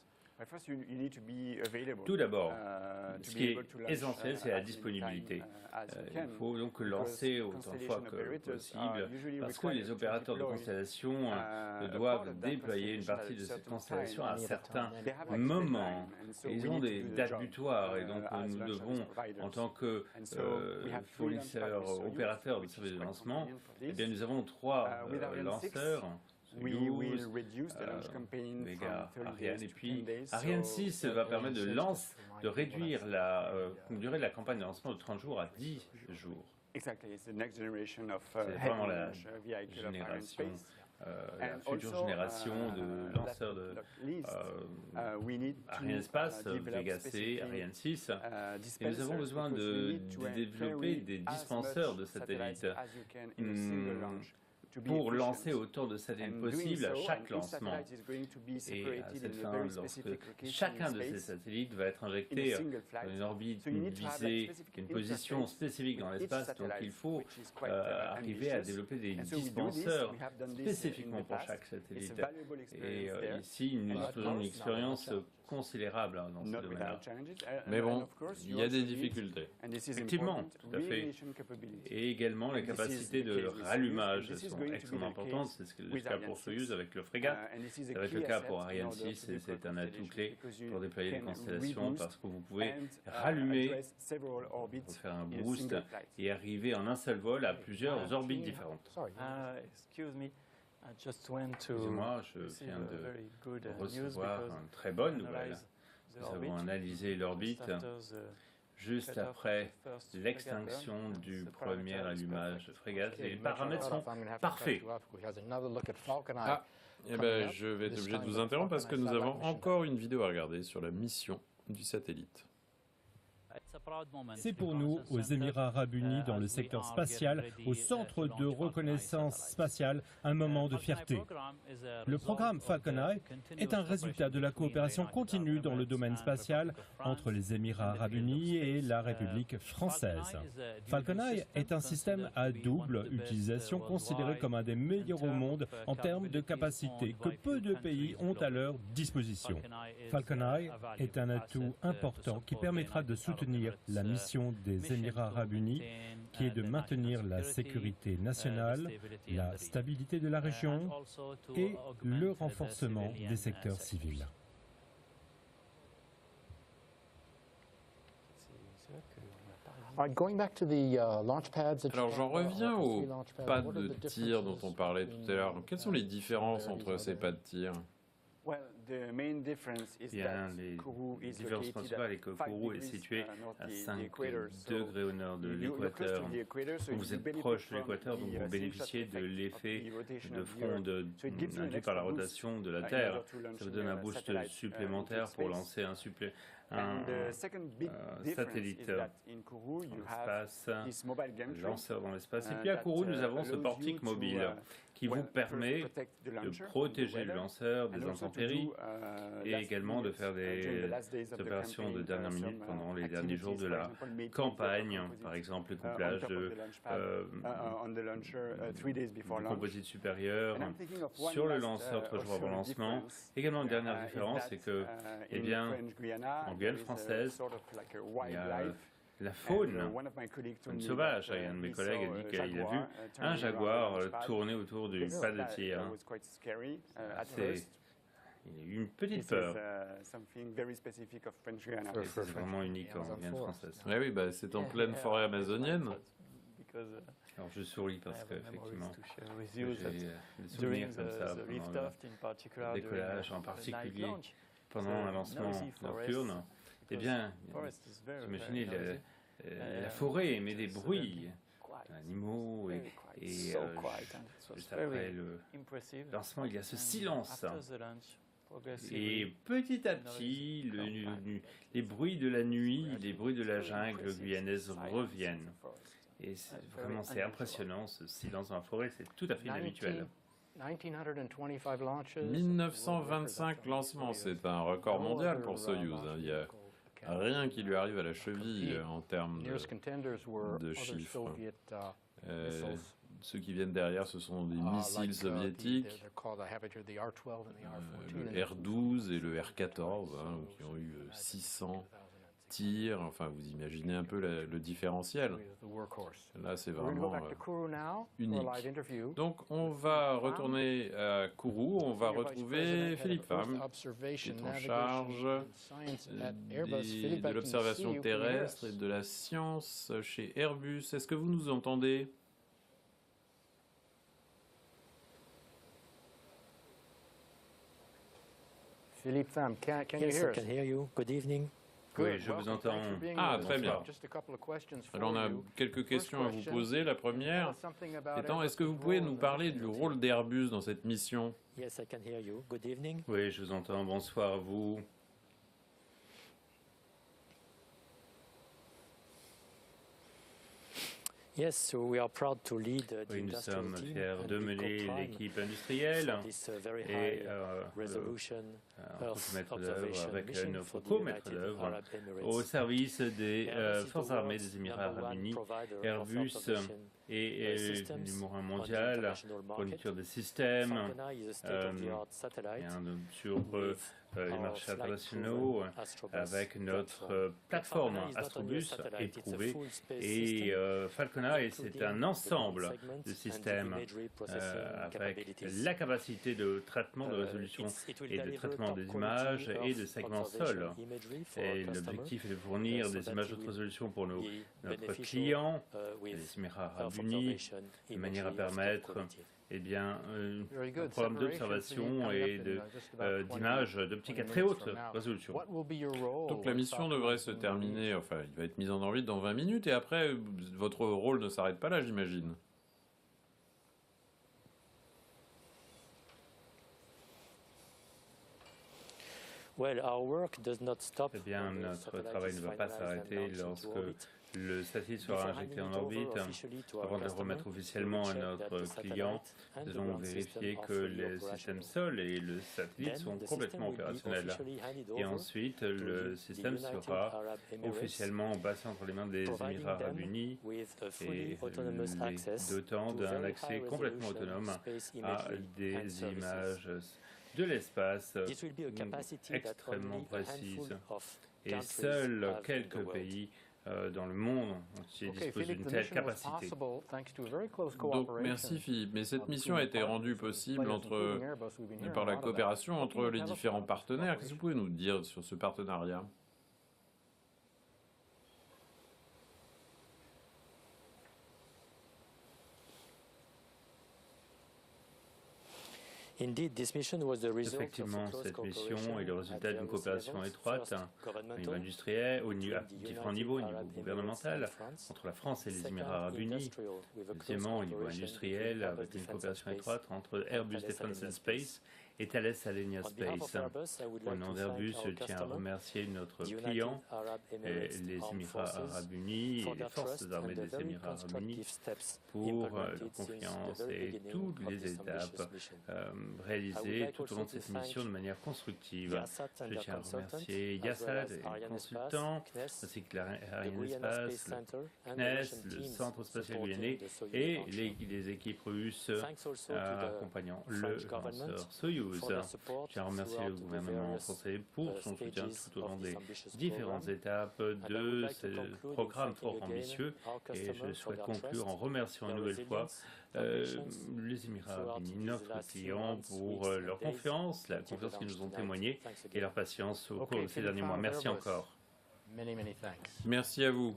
Tout d'abord, ce qui est essentiel, c'est la disponibilité. Il faut donc lancer autant de fois que possible, parce que les opérateurs de constellation doivent déployer une partie de cette constellation à certains moments. Ils ont des dates butoirs, et donc nous devons, en tant que fournisseurs, opérateurs de services de lancement, eh bien, nous avons 3 lanceurs. Soyuz, Vega, Ariane, et puis Ariane 6 va permettre de réduire la durée de la campagne de lancement de 30 jours à 10 jours. C'est vraiment la future génération de lanceurs de Arianespace, Vega C, Ariane 6. Et nous avons besoin de développer des dispenseurs de satellites pour lancer autant de satellites possible à chaque lancement. Et à cette fin, lorsque chacun de ces satellites va être injecté dans une orbite, une visée, une position spécifique dans l'espace, donc il faut arriver à développer des dispenseurs spécifiquement pour chaque satellite. Et ici, nous disposons d'une expérience considérable dans ce domaine-là. Mais bon, il y a des difficultés. Effectivement, tout à fait. Et également, les capacités de rallumage sont extrêmement importantes. C'est le cas pour Soyuz avec le Fregat. Ça va être le cas pour Ariane 6 et c'est un atout clé pour déployer les constellations parce que vous pouvez rallumer pour faire un boost et arriver en un seul vol à plusieurs orbites différentes. Excusez-moi, je viens de recevoir une très bonne nouvelle. Nous avons analysé l'orbite juste après l'extinction du premier allumage Fregat et les paramètres sont parfaits. Ah, eh ben, je vais être obligé de vous interrompre parce que nous avons encore une vidéo à regarder sur la mission du satellite. C'est pour nous, aux Émirats arabes unis, dans le secteur spatial, au centre de reconnaissance spatiale, un moment de fierté. Le programme Falcon Eye est un résultat de la coopération continue dans le domaine spatial entre les Émirats arabes unis et la République française. Falcon Eye est un système à double utilisation considéré comme un des meilleurs au monde en termes de capacité que peu de pays ont à leur disposition. Falcon Eye est un atout important qui permettra de soutenir la mission des Émirats arabes unis, qui est de maintenir la sécurité nationale, la stabilité de la région et le renforcement des secteurs civils. Alors j'en reviens aux pads de tir dont on parlait tout à l'heure. Quelles sont les différences entre ces pads de tir ? Bien, les différences principales est que Kourou est situé à 5 degrés au nord de l'équateur. Vous êtes proche de l'équateur, donc vous bénéficiez de l'effet de fronde induit par la rotation de la Terre. Ça vous donne un boost supplémentaire pour lancer un satellite dans l'espace, un lanceur dans l'espace. Et puis à Kourou, nous avons ce portique mobile qui vous permet de protéger le lanceur des intempéries et également de faire des opérations de dernière minute pendant les derniers jours de la campagne, par exemple le couplage de composite supérieur sur le lanceur 3 jours avant lancement. Également, une dernière différence, c'est que, eh bien, en Guyane française, il y a la faune sauvage. Un de mes collègues a dit qu'il a vu un jaguar tourner autour du pas de tir. Il a eu une petite peur. C'est vraiment unique en Guyane française. Oui, bah, c'est en pleine forêt amazonienne. Alors je souris parce qu'effectivement, j'ai des souvenirs comme ça pendant le décollage, en particulier pendant un lancement nocturne. Eh bien, imaginez la forêt émet des bruits animaux et juste après le lancement, il y a ce silence. Et petit à petit, les bruits de la nuit, les bruits de la jungle guyanaise reviennent. Et c'est impressionnant, ce silence dans la forêt, c'est tout à fait inhabituel. 1925 lancements, c'est un record mondial pour Soyuz. Il n'y a rien qui lui arrive à la cheville en termes de chiffres. Ceux qui viennent derrière, ce sont des missiles soviétiques, le R-12 et le R-14, qui ont eu 600 tirs. Enfin, vous imaginez un peu le différentiel. Là, c'est vraiment unique. Donc, on va retourner à Kourou. On va retrouver Philippe Pham, qui est en charge de l'observation terrestre et de la science chez Airbus. Est-ce que vous nous entendez ? Philippe Pham, can you hear us? I can hear you. Good evening. Oui, je vous entends. Ah, très bien. Alors, on a quelques questions à vous poser. La première étant, est-ce que vous pouvez nous parler du rôle d'Airbus dans cette mission? Yes, I can hear you. Good evening. Oui, je vous entends. Bonsoir à vous. Yes, so we are proud to lead the oui, nous industrial sommes team fiers de mener l'équipe industrielle et notre maître d'œuvre avec notre co-maître d'œuvre au service des forces armées des Émirats arabes unis. Airbus et numéro 1 mondial, fourniture des systèmes, sur les marchés internationaux, avec notre plateforme Astrobus éprouvée. Et Falcon Eye, c'est un ensemble de systèmes avec la capacité de traitement de résolution et de traitement des images et de segments sol. Et l'objectif est de fournir des images de haute résolution pour notre client, les Émirats Arabes Unis, de manière à permettre un programme d'observation et d'images d'optique à très haute résolution. Donc la mission devrait se terminer, enfin il va être mis en orbite dans 20 minutes et après votre rôle ne s'arrête pas là, j'imagine. Eh bien, notre travail ne va pas s'arrêter lorsque le satellite sera injecté en orbite. Avant de le remettre officiellement à notre client, nous devons vérifier que les systèmes sol et le satellite sont complètement opérationnels. Et ensuite, le système sera officiellement passé entre les mains des Émirats Arabes Unis et dotant d'un accès complètement autonome à des images de l'espace extrêmement précises. Et seuls quelques pays dans le monde entier disposent d'une telle capacité. Donc merci Philippe, mais cette mission a été rendue possible par la coopération entre les différents partenaires. Qu'est-ce que vous pouvez nous dire sur ce partenariat ? Effectivement, cette mission est le résultat d'une coopération étroite au niveau industriel, à différents niveaux, au niveau gouvernemental, entre la France et les Émirats Arabes Unis. Deuxièmement, au niveau industriel, avec une coopération étroite entre Airbus Defence and Space et Thales Alenia Space. Au nom d'Airbus, je tiens à remercier notre client, les Émirats Arabes Unis et les forces armées des Émirats Arabes Unis pour leur confiance et toutes les étapes réalisées tout au long de cette mission de manière constructive. Je tiens à remercier Yassad et les consultants, ainsi que l'Arianespace, le CNES, le Centre spatial lyonnais et les équipes russes accompagnant le lanceur Soyouz. Je tiens à remercier le gouvernement français pour son soutien tout au long des différentes étapes de ce programme fort ambitieux. Et je souhaite conclure en remerciant une nouvelle fois les Émirats Arabes Unis, notre client, pour leur confiance, la confiance qu'ils nous ont témoignée et leur patience au cours de ces derniers mois. Merci encore. Merci à vous.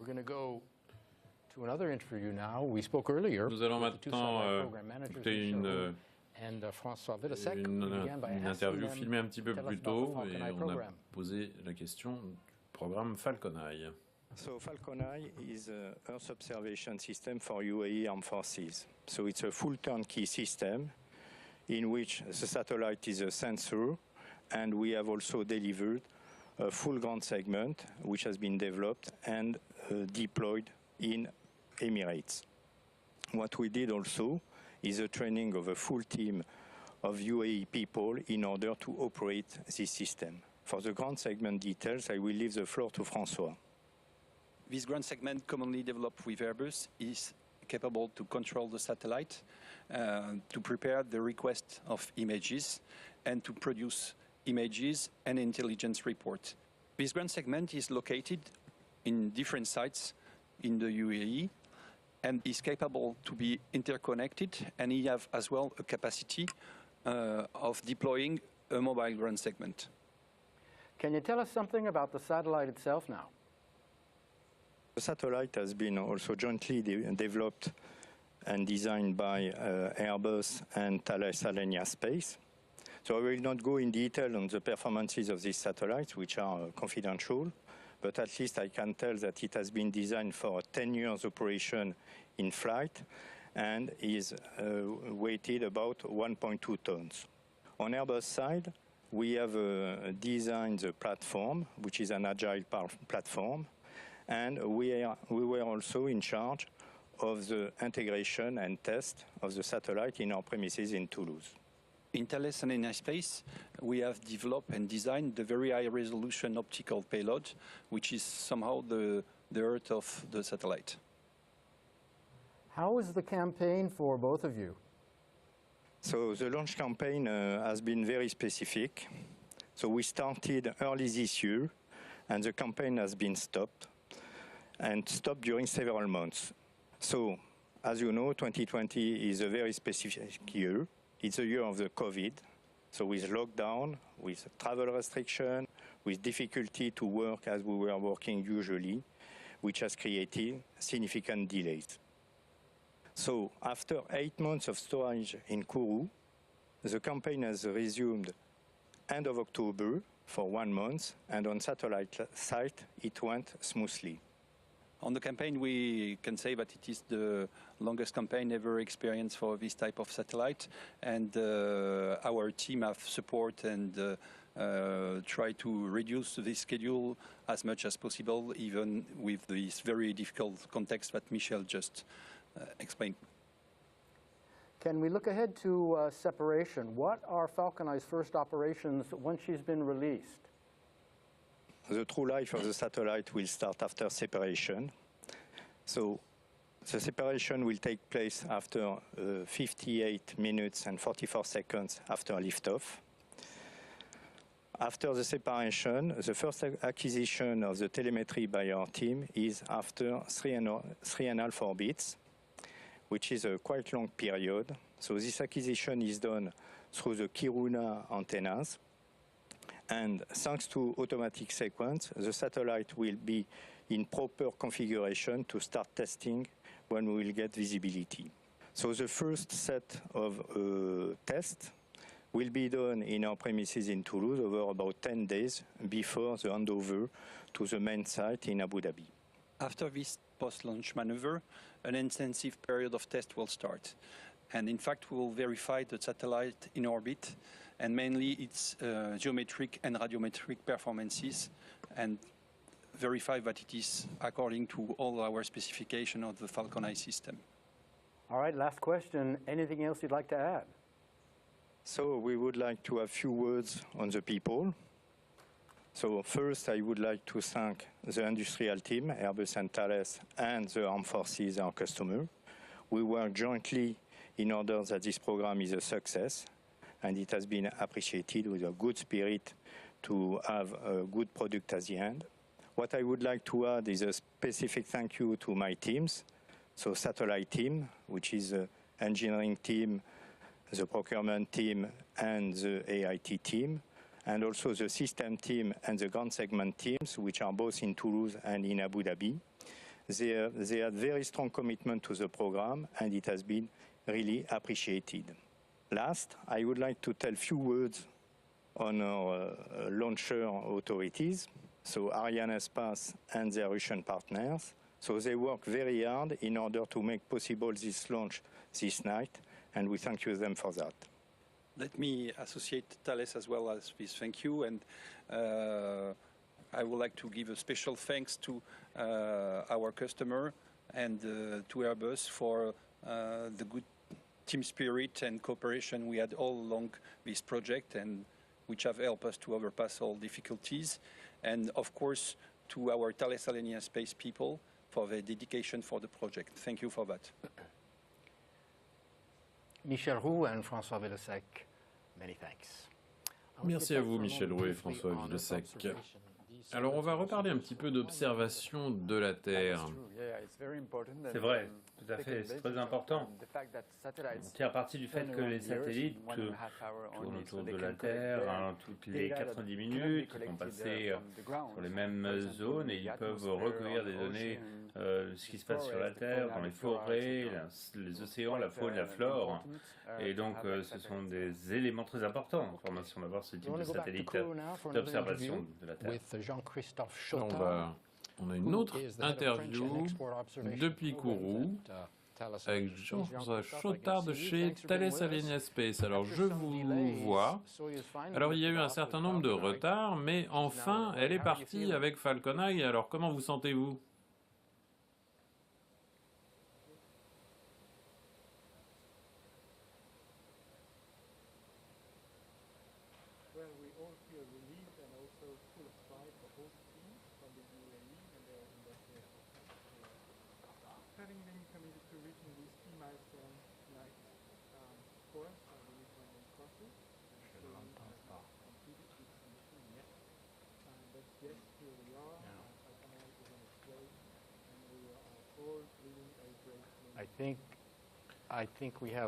Nous allons maintenant écouter une interview filmée un petit peu plus tôt et on a posé la question du programme Falcon Eye. So Falcon Eye is an Earth observation system for UAE Armed Forces. So it's a full turnkey system in which the satellite is a sensor, and we have also delivered a full ground segment which has been developed and deployed in Emirates. What we did also is a training of a full team of UAE people in order to operate this system. For the ground segment details, I will leave the floor to François. This ground segment, commonly developed with Airbus, is capable to control the satellite, to prepare the request of images, and to produce images and intelligence reports. This ground segment is located in different sites in the UAE, and is capable to be interconnected, and he has as well a capacity of deploying a mobile ground segment. Can you tell us something about the satellite itself now? The satellite has been also jointly developed and designed by Airbus and Thales Alenia Space. So I will not go in detail on the performances of these satellites, which are confidential, but at least I can tell that it has been designed for a 10 years operation in flight and is weighted about 1.2 tons. On Airbus side, we have designed the platform, which is an agile platform, and we were also in charge of the integration and test of the satellite in our premises in Toulouse. In Thales Alenia Space, we have developed and designed the very high-resolution optical payload, which is somehow the heart of the satellite. How was the campaign for both of you? So the launch campaign has been very specific. So we started early this year, and the campaign has been stopped during several months. So, as you know, 2020 is a very specific year. It's a year of the COVID. So with lockdown, with travel restriction, with difficulty to work as we were working usually, which has created significant delays. So after 8 months of storage in Kourou, the campaign has resumed end of October for 1 month, and on satellite site, it went smoothly. On the campaign, we can say that it is the longest campaign ever experienced for this type of satellite, and our team have support and try to reduce the schedule as much as possible, even with this very difficult context that Michel just explained. Can we look ahead to separation? What are Falcon Eye's first operations once she's been released? The true life of the satellite will start after separation. So the separation will take place after 58 minutes and 44 seconds after liftoff. After the separation, the first acquisition of the telemetry by our team is after 3.5 orbits, which is a quite long period. So this acquisition is done through the Kiruna antennas. And thanks to automatic sequence, the satellite will be in proper configuration to start testing when we will get visibility. So the first set of tests will be done in our premises in Toulouse over about 10 days before the handover to the main site in Abu Dhabi. After this post-launch maneuver, an intensive period of test will start. And in fact, we will verify the satellite in orbit and mainly its geometric and radiometric performances, and verify that it is according to all our specification of the Falcon Eye system. All right, last question. Anything else you'd like to add? So we would like to have a few words on the people. So first, I would like to thank the industrial team, Airbus and Thales, and the armed forces, our customer. We work jointly in order that this program is a success, and it has been appreciated with a good spirit to have a good product at the end. What I would like to add is a specific thank you to my teams. So satellite team, which is the engineering team, the procurement team, and the AIT team, and also the system team and the ground segment teams, which are both in Toulouse and in Abu Dhabi. They had very strong commitment to the program, and it has been really appreciated. Last, I would like to tell a few words on our launcher authorities, so Arianespace and their Russian partners. So they work very hard in order to make possible this launch this night, and we thank you them for that. Let me associate Thales as well as this thank you, and I would like to give a special thanks to our customer and to Airbus for the good team spirit and cooperation we had all along this project, and which have helped us to overpass all difficulties. And of course, to our Thales Alenia Space people for their dedication for the project. Thank you for that. Michel Roux and François Villesec, many thanks. Merci à vous, Michel Roux et François Villesec. Alors, on va reparler un petit peu d'observation de la Terre. C'est vrai, tout à fait, c'est très important. On tient parti du fait que les satellites tournent autour de la Terre toutes les 90 minutes, ils vont passer sur les mêmes zones et ils peuvent recueillir des données de ce qui se passe sur la Terre, dans les forêts, les océans, la faune, la flore. Et donc, ce sont des éléments très importants en formation d'avoir ce type de satellite d'observation de la Terre. On a une autre interview depuis Kourou avec Jean-François Chotard de chez Thales Alenia Space. Alors, je vous vois. Alors, il y a eu un certain nombre de retards, mais enfin, elle est partie avec Falcon Eye. Alors, comment vous sentez-vous ?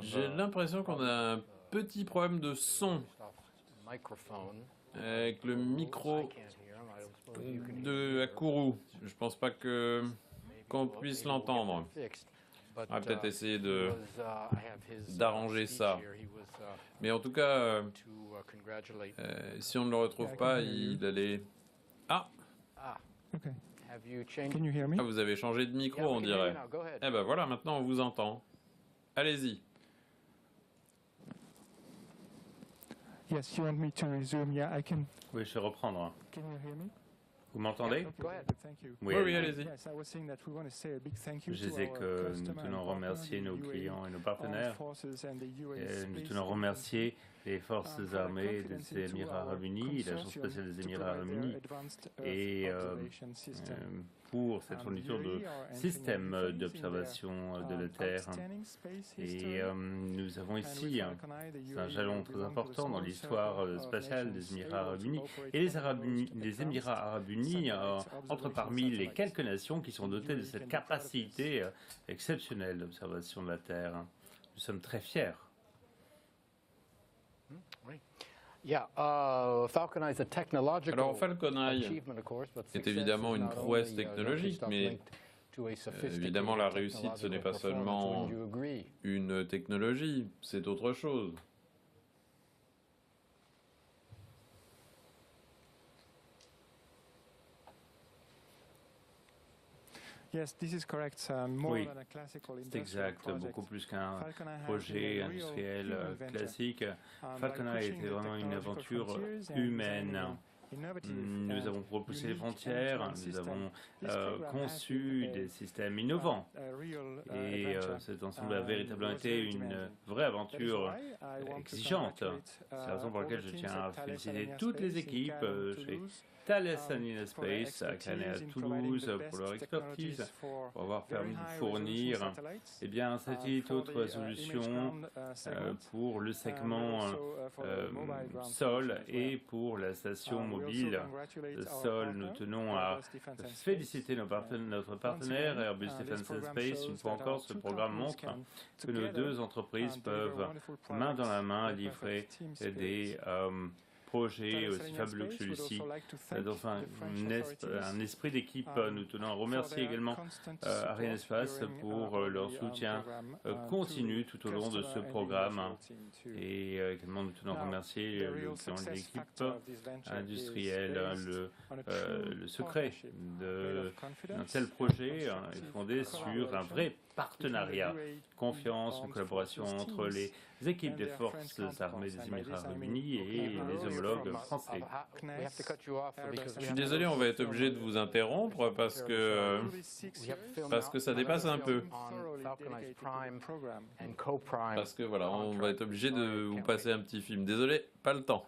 J'ai l'impression qu'on a un petit problème de son avec le micro de Akuru. Je pense pas qu'on puisse l'entendre. On va peut-être essayer d'arranger ça. Mais en tout cas, si on ne le retrouve pas, il allait... Ah! Vous avez changé de micro, on dirait. Eh ben voilà, maintenant on vous entend. Allez-y. Yes, you want me to resume? Yeah, I can. Oui, je vais reprendre. Can you hear me? Vous m'entendez? Oui, allez-y. Je disais que nous tenons à remercier nos clients et nos partenaires. Et nous tenons à remercier les forces armées des Émirats Arabes Unis, l'Agence spatiale des Émirats Arabes Unis, et pour cette fourniture de systèmes d'observation de la Terre. Et nous avons ici un jalon très important dans l'histoire spatiale des Émirats Arabes Unis. Et les Émirats Arabes Unis entrent parmi les quelques nations qui sont dotées de cette capacité exceptionnelle d'observation de la Terre. Nous sommes très fiers. Alors Falcon 9 est évidemment une prouesse technologique, mais évidemment la réussite ce n'est pas seulement une technologie, c'est autre chose. Oui, c'est exact, beaucoup plus qu'un projet industriel classique. Falcon 9 était vraiment une aventure humaine. Nous avons repoussé les frontières, nous avons conçu des systèmes innovants. Et cet ensemble a véritablement été une vraie aventure exigeante. C'est la raison pour laquelle je tiens à féliciter toutes les équipes chez Thales Alenia Space à Cannes et à Toulouse pour leur expertise, pour avoir permis de fournir un satellite autre solution pour le segment sol et pour la station mobile sol. Nous tenons à féliciter notre partenaire Airbus Defence and Space. Une fois encore, ce programme montre que nos deux entreprises peuvent, main dans la main, livrer des projet aussi fabuleux que celui-ci. Dans un esprit d'équipe, nous tenons à remercier également Arianespace pour leur soutien continu tout au long de ce programme. Et également, nous tenons à remercier l'équipe industrielle. Le secret d'un tel projet est fondé sur un vrai partenariat, confiance, une collaboration entre les équipes des forces armées des Émirats Arabes Unis et les homologues français. Je suis désolé, on va être obligé de vous interrompre parce que ça dépasse un peu. Parce que voilà, on va être obligé de vous passer un petit film. Désolé, pas le temps.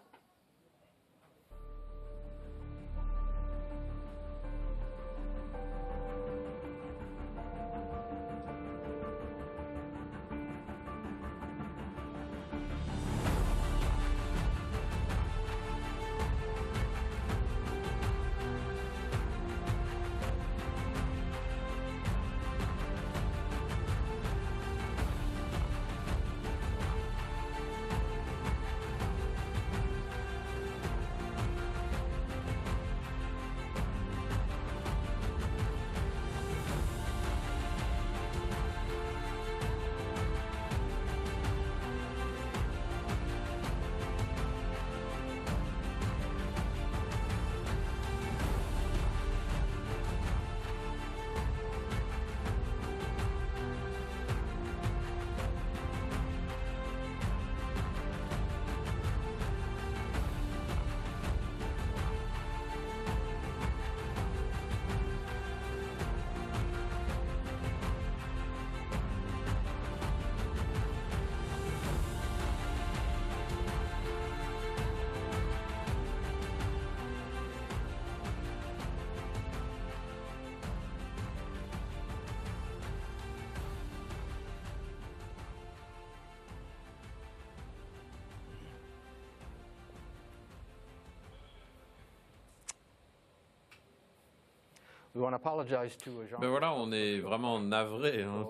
Ben voilà, on est vraiment navré. Hein.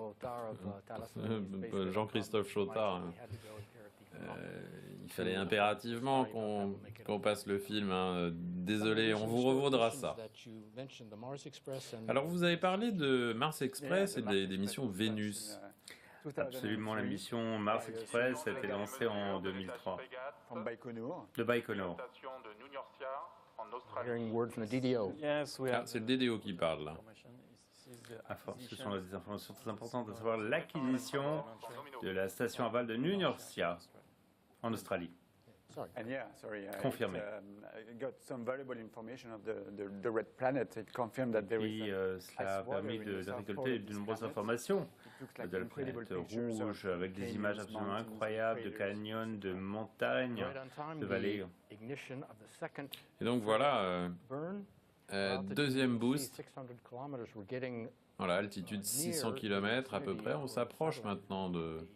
Jean-Christophe Chautard. Il fallait impérativement qu'on passe le film. Hein. Désolé, on vous revaudra ça. Alors, vous avez parlé de Mars Express et des missions Vénus. Absolument, la mission Mars Express a été lancée en 2003. De Baïkonour. C'est le DDO qui parle là. Ce sont des informations très importantes, à savoir l'acquisition de la station aval de Nunursia en Australie. Confirmé. Et cela a permis de récolter de nombreuses informations de la planète rouge, avec des images absolument incroyables de canyons, de montagnes, de vallées. Et donc voilà, deuxième boost. Voilà, altitude 600 km à peu près. On s'approche maintenant de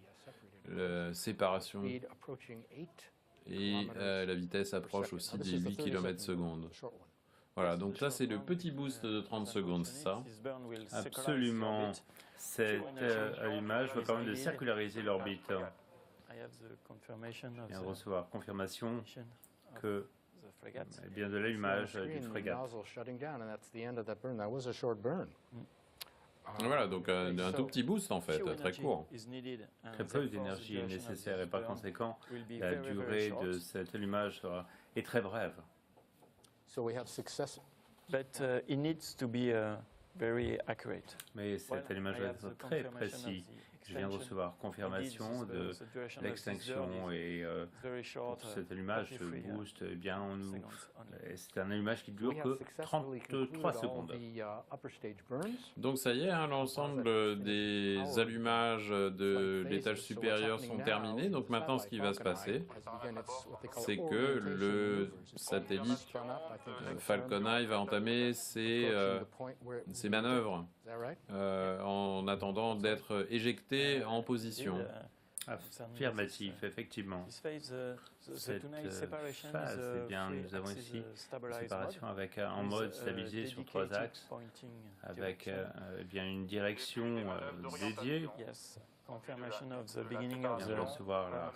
la séparation. Et la vitesse approche aussi des 8 km/s. Voilà, donc ça c'est le petit boost de 30 secondes, c'est ça? Absolument. Cet allumage va permettre de circulariser l'orbite. Et de recevoir confirmation que bien de l'allumage d'une frégate. Voilà, donc un tout petit boost en fait, très court. Très peu d'énergie est nécessaire et par conséquent, la durée de cet allumage est très brève. Mais cet allumage va être très précis. Je viens de recevoir confirmation de l'extinction et cet allumage, ce boost, eh bien, c'est un allumage qui dure que 33 secondes. Donc ça y est, hein, l'ensemble des allumages de l'étage supérieur sont terminés. Donc maintenant, ce qui va se passer, c'est que le satellite Falcon 9 va entamer ses manœuvres en attendant d'être éjecté en position. Affirmatif, effectivement. Cette phase, eh bien, nous avons ici une séparation avec un mode stabilisé sur 3 axes, avec bien une direction dédiée. On vient de recevoir la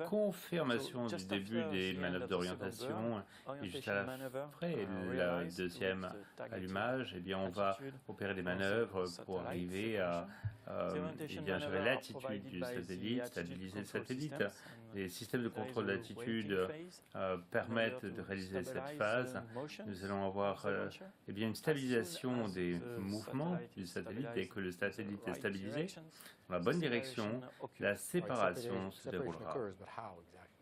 confirmation du début des manœuvres d'orientation et juste après le deuxième allumage, eh bien, on va opérer des manœuvres pour arriver à gérer l'attitude du satellite, stabiliser le satellite. Les systèmes de contrôle d'attitude permettent de réaliser cette phase. Nous allons avoir eh bien, une stabilisation des mouvements du satellite. Dès que le satellite est stabilisé, dans la bonne direction, la séparation se déroulera.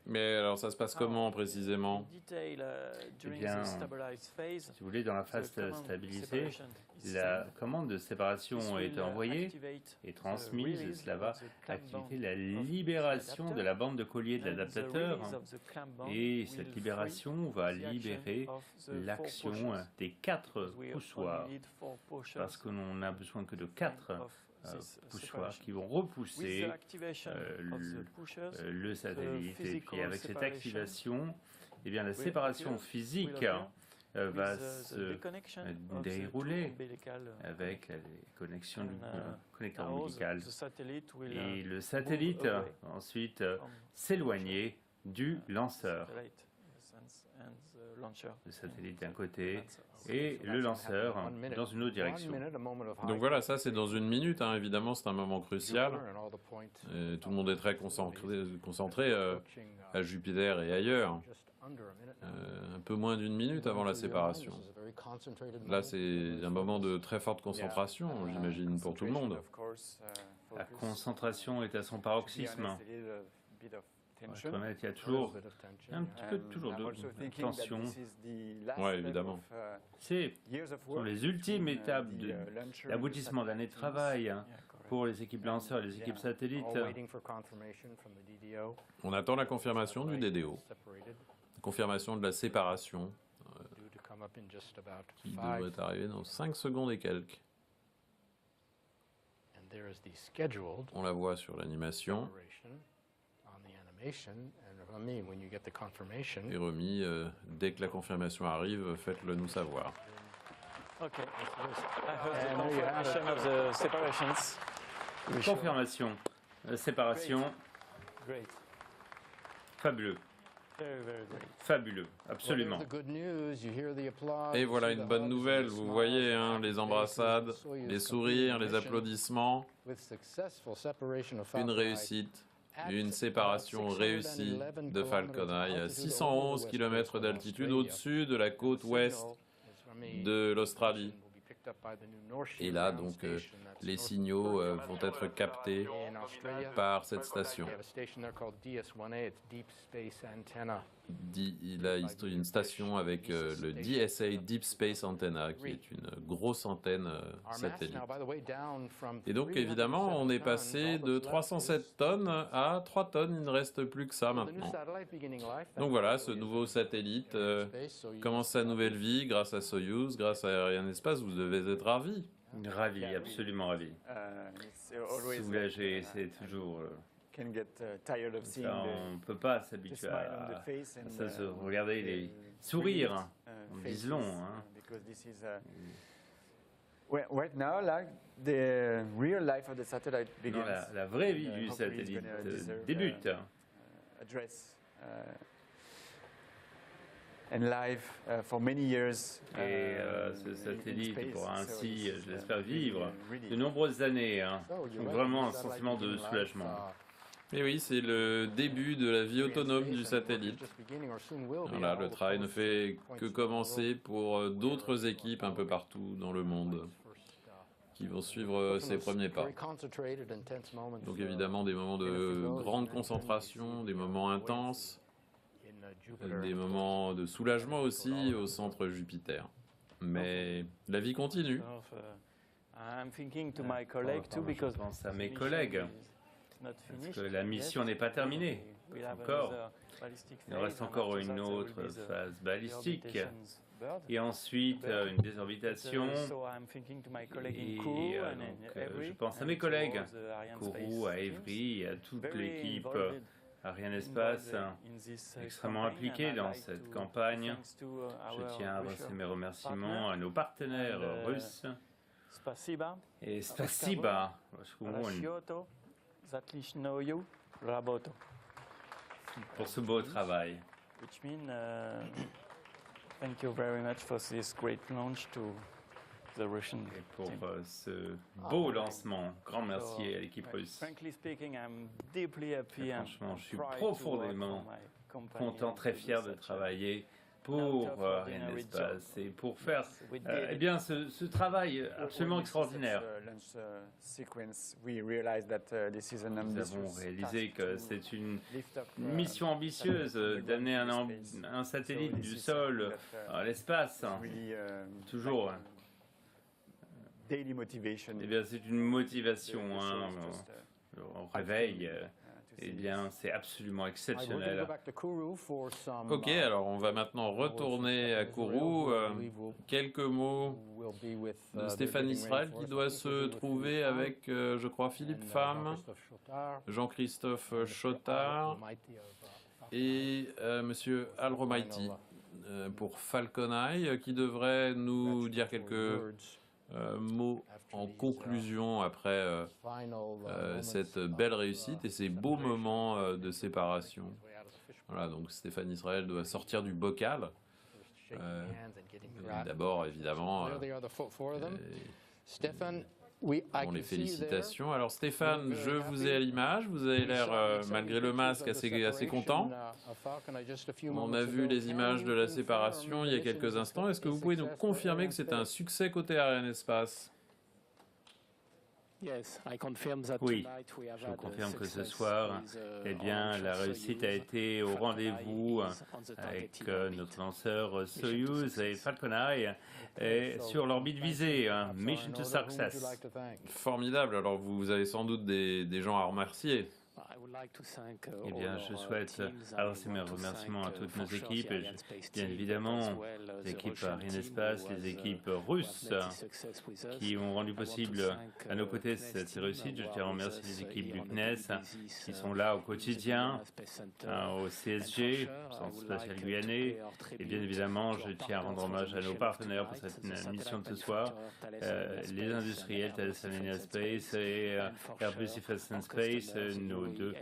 Mais alors ça se passe comment précisément? Eh bien, si vous voulez, dans la phase stabilisée, la commande de séparation est envoyée et transmise, et cela va activer la libération de la bande de collier de l'adaptateur. Et cette libération va libérer l'action des 4 poussoirs, parce que l'on n'a besoin que de 4 poussoirs qui vont repousser le satellite. Et puis avec cette activation, eh bien, la séparation physique va se dérouler avec les connexions du connecteur ombilical. Et le satellite ensuite s'éloigner du lanceur. Le satellite d'un côté et le lanceur dans une autre direction. Donc voilà, ça c'est dans 1 minute, hein. Évidemment c'est un moment crucial. Et tout le monde est très concentré à Jupiter et ailleurs. Un peu moins d'1 minute avant la séparation. Là c'est un moment de très forte concentration, j'imagine, pour tout le monde. La concentration est à son paroxysme. Il y a toujours un petit peu de tension. Oui, évidemment. Ce sont les ultimes étapes de l'aboutissement d'années de travail pour les équipes lanceurs et les équipes satellites. On attend la confirmation du DDO, confirmation de la séparation, qui devrait arriver dans 5 secondes et quelques. On la voit sur l'animation. Et remis, dès que la confirmation arrive, faites-le nous savoir. Okay. I heard the confirmation of the separations. Confirmation, séparation. Great. Fabuleux. Very, very great. Fabuleux, absolument. Et voilà une bonne nouvelle, vous voyez, hein, les embrassades, les sourires, les applaudissements, une réussite, une séparation réussie de Falcon Eye à 611 km d'altitude au-dessus de la côte ouest de l'Australie. Et là, donc, les signaux vont être captés par cette station. Il a une station avec le DSA Deep Space Antenna, qui est une grosse antenne satellite. Et donc, évidemment, on est passé de 307 tonnes à 3 tonnes. Il ne reste plus que ça maintenant. Donc voilà, ce nouveau satellite commence sa nouvelle vie grâce à Soyuz, grâce à Arianespace. Vous devez être ravis. Ravi, absolument ravi. Soulagé, c'est toujours... on ne peut pas s'habituer à ça, regarder les sourires, on dise long. Hein. La vraie vie du satellite débute. Et ce satellite pourra ainsi, je l'espère, vivre de nombreuses années. Hein. Donc vraiment un sentiment de soulagement. Et oui, c'est le début de la vie autonome du satellite. Voilà, le travail ne fait que commencer pour d'autres équipes un peu partout dans le monde qui vont suivre ses premiers pas. Donc évidemment des moments de grande concentration, des moments intenses, des moments de soulagement aussi au centre Jupiter. Mais la vie continue. Je pense à mes collègues. Parce que la mission n'est pas terminée encore. Il reste encore une autre phase balistique. Et ensuite, une désorbitation. Et donc, je pense à mes collègues, Kourou, à Evry, à toute l'équipe Arianespace, extrêmement impliquée dans cette campagne. Je tiens à adresser mes remerciements à nos partenaires russes. Et spasiba, pour ce beau travail. Which means thank you very much for this great launch to the Russian team. Pour ce beau lancement, grand merci à l'équipe russe. Frankly speaking, I'm deeply happy. Franchement, je suis profondément content, très fier de travailler pour Arianespace et pour faire eh bien, ce travail absolument extraordinaire. Nous avons réalisé que c'est une mission ambitieuse d'amener un satellite du sol à l'espace. Toujours. Eh bien, c'est une motivation. Hein, on réveille. Eh bien, c'est absolument exceptionnel. Ok, alors on va maintenant retourner à Kourou. Quelques mots de Stéphane Israël qui doit se trouver avec, je crois, Philippe Pham, Jean-Christophe Chotard et Monsieur Al Romaiti pour Falcon Eye qui devrait nous dire quelques mots en conclusion après cette belle réussite et ces beaux moments de séparation. Voilà, donc Stéphane Israël doit sortir du bocal. D'abord, évidemment, bon, les félicitations. Alors Stéphane, je vous ai à l'image, vous avez l'air, malgré le masque, assez content. On a vu les images de la séparation il y a quelques instants. Est-ce que vous pouvez nous confirmer que c'est un succès côté Arianespace ? Oui, je vous confirme que ce soir, eh bien, la réussite a été au rendez-vous avec notre lanceur Soyuz et Falcon Eye et sur l'orbite visée, Mission to Success. Formidable, alors vous avez sans doute des gens à remercier. Eh bien, je souhaite adresser mes remerciements à toutes nos équipes, et bien évidemment les équipes Arianespace, les équipes russes qui ont rendu possible à nos côtés cette réussite. Je tiens à remercier les équipes du CNES qui sont là au quotidien, au CSG, Centre spatial guyanais, et bien évidemment, je tiens à rendre hommage à nos partenaires pour cette mission de ce soir, les industriels Thales Alenia Space et Airbus Defence and Space, nos deux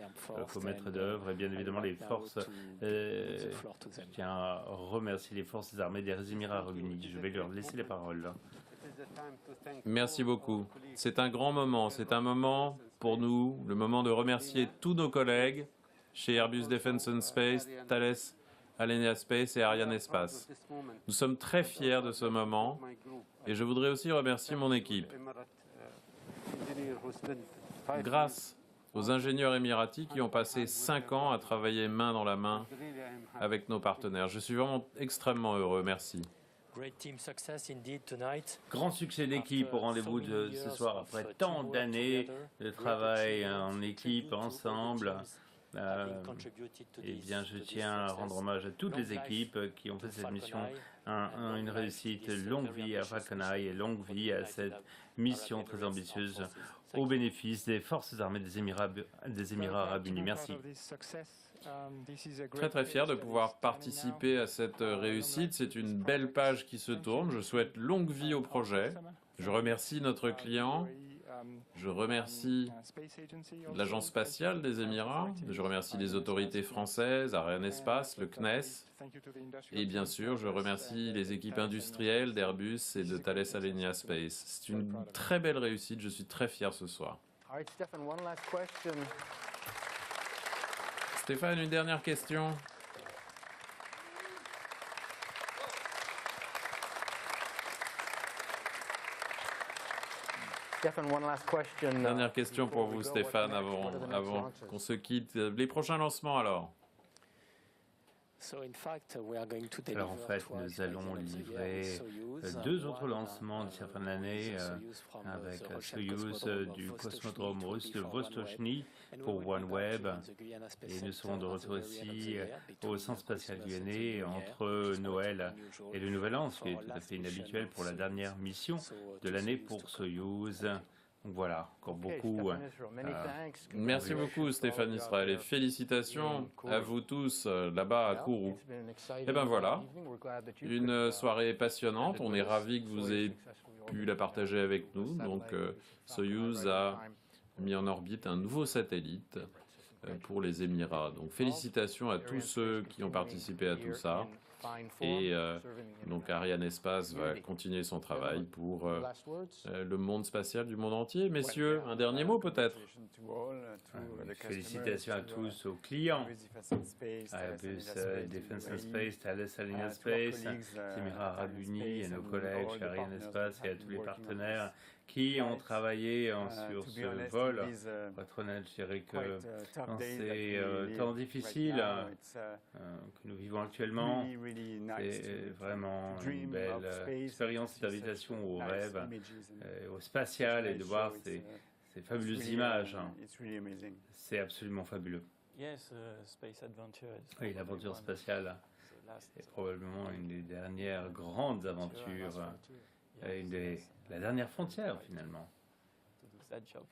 co-maîtres d'œuvre, et bien évidemment les forces. Je tiens à remercier les forces armées des Émirats Arabes Unis. Je vais leur laisser la parole. Merci beaucoup. C'est un grand moment. C'est un moment pour nous, le moment de remercier tous nos collègues chez Airbus Defence and Space, Thales Alenia Space et Arianespace. Nous sommes très fiers de ce moment et je voudrais aussi remercier mon équipe. Grâce aux ingénieurs émiratis qui ont passé 5 ans à travailler main dans la main avec nos partenaires. Je suis vraiment extrêmement heureux. Merci. Grand succès d'équipe au rendez-vous de ce soir après tant d'années de travail en équipe, ensemble. Eh bien, je tiens à rendre hommage à toutes les équipes qui ont fait cette mission une réussite. Longue vie à Falcon Eye et longue vie à cette mission très ambitieuse au bénéfice des forces armées des Émirats Arabes Unis. Merci. Très très fier de pouvoir participer à cette réussite. C'est une belle page qui se tourne. Je souhaite longue vie au projet. Je remercie notre client. Je remercie l'Agence spatiale des Émirats. Je remercie les autorités françaises, Arianespace, le CNES. Et bien sûr, je remercie les équipes industrielles d'Airbus et de Thales Alenia Space. C'est une très belle réussite. Je suis très fier ce soir. Stéphane, une dernière question. Dernière question pour vous, Stéphane, avant qu'on se quitte. Les prochains lancements, alors? Alors en fait, nous allons livrer 2 autres lancements d'ici la fin de l'année avec Soyouz du cosmodrome russe de Vostochny pour OneWeb. Et nous serons de retour ici au Centre spatial guyanais entre Noël et le Nouvel An, ce qui est tout à fait inhabituel pour la dernière mission de l'année pour Soyouz. Donc voilà, encore beaucoup. Merci beaucoup Stéphane Israël et félicitations à vous tous là-bas à Kourou. Et ben voilà, une soirée passionnante. On est ravis que vous ayez pu la partager avec nous. Donc Soyouz a mis en orbite un nouveau satellite pour les Émirats. Donc félicitations à tous ceux qui ont participé à tout ça. Et donc Arianespace va continuer son travail pour le monde spatial du monde entier. Messieurs, un dernier mot peut-être? Félicitations à tous, aux clients, Airbus Defence and Space, Thales Alenia Space, les Émirats Arabes Unis, et nos collègues chez Arianespace et à tous les partenaires qui ont travaillé sur ce vol. Pour être honnête, je dirais que dans ces temps difficiles que nous vivons actuellement, c'est vraiment une belle expérience, cette invitation au rêve, au spatial, et de voir ces fabuleuses images. C'est absolument fabuleux. Oui, l'aventure spatiale est probablement une des dernières grandes aventures, la dernière frontière finalement.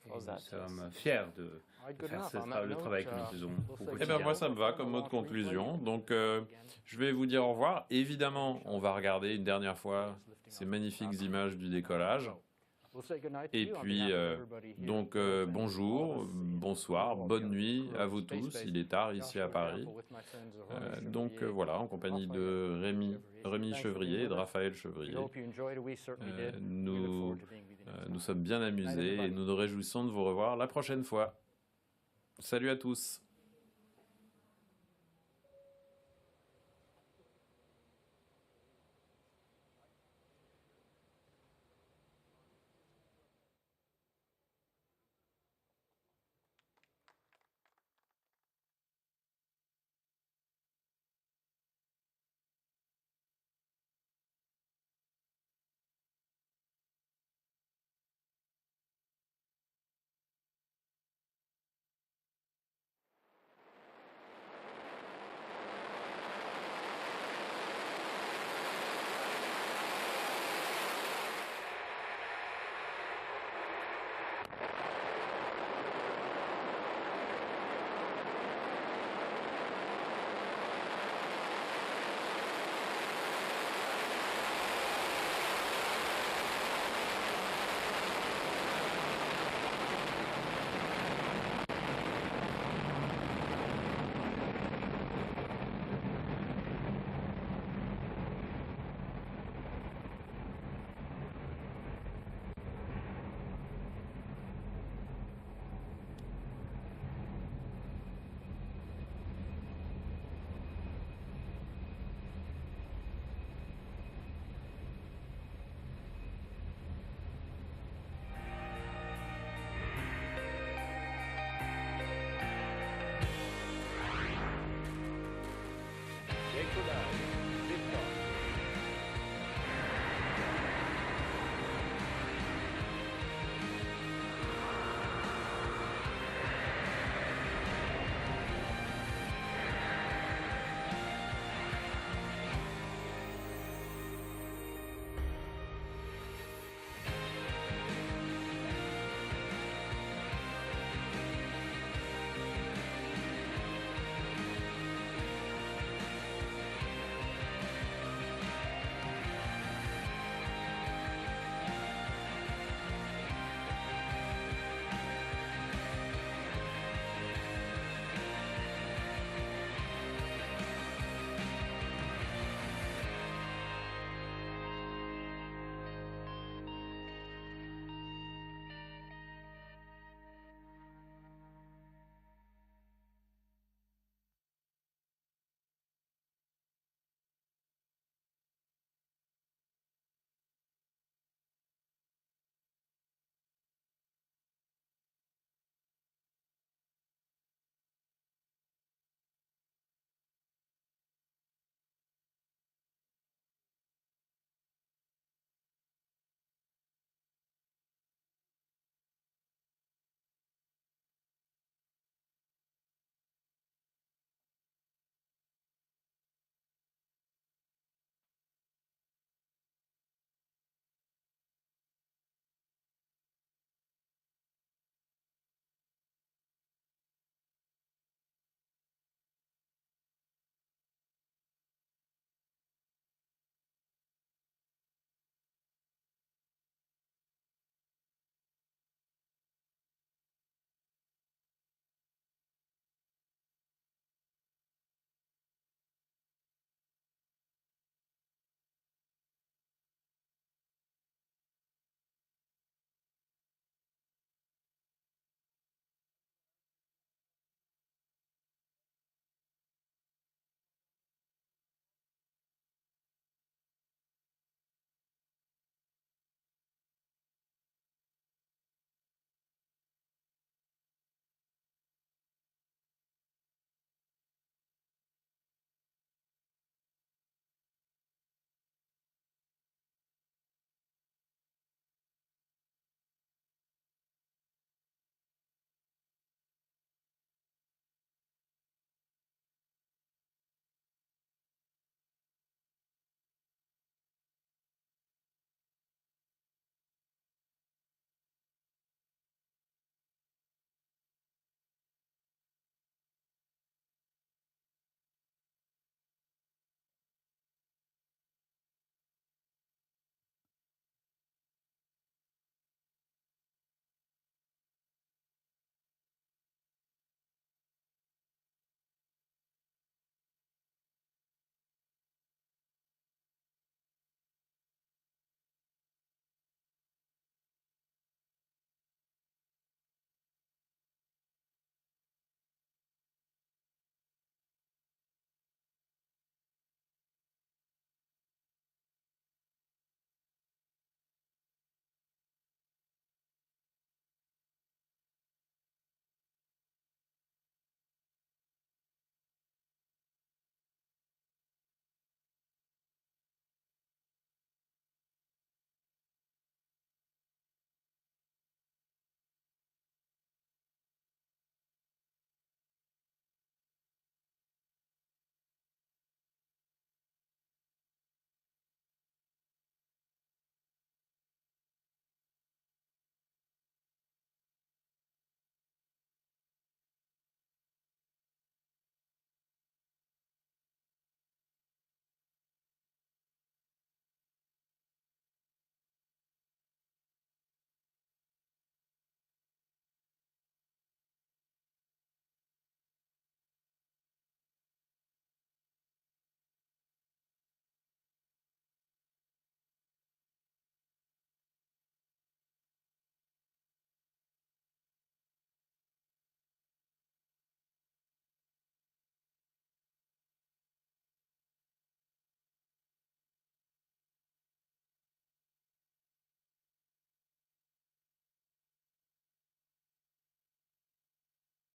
Et nous sommes fiers de faire le travail que nous faisons au quotidien. Eh bien moi ça me va comme mot de conclusion. Donc je vais vous dire au revoir. Évidemment, on va regarder une dernière fois ces magnifiques images du décollage. Et puis, donc, bonjour, bonsoir, bonne nuit à vous tous. Il est tard ici à Paris. Donc, voilà, en compagnie de Rémi Chevrier et de Raphaël Chevrier. Nous sommes bien amusés et nous nous réjouissons de vous revoir la prochaine fois. Salut à tous.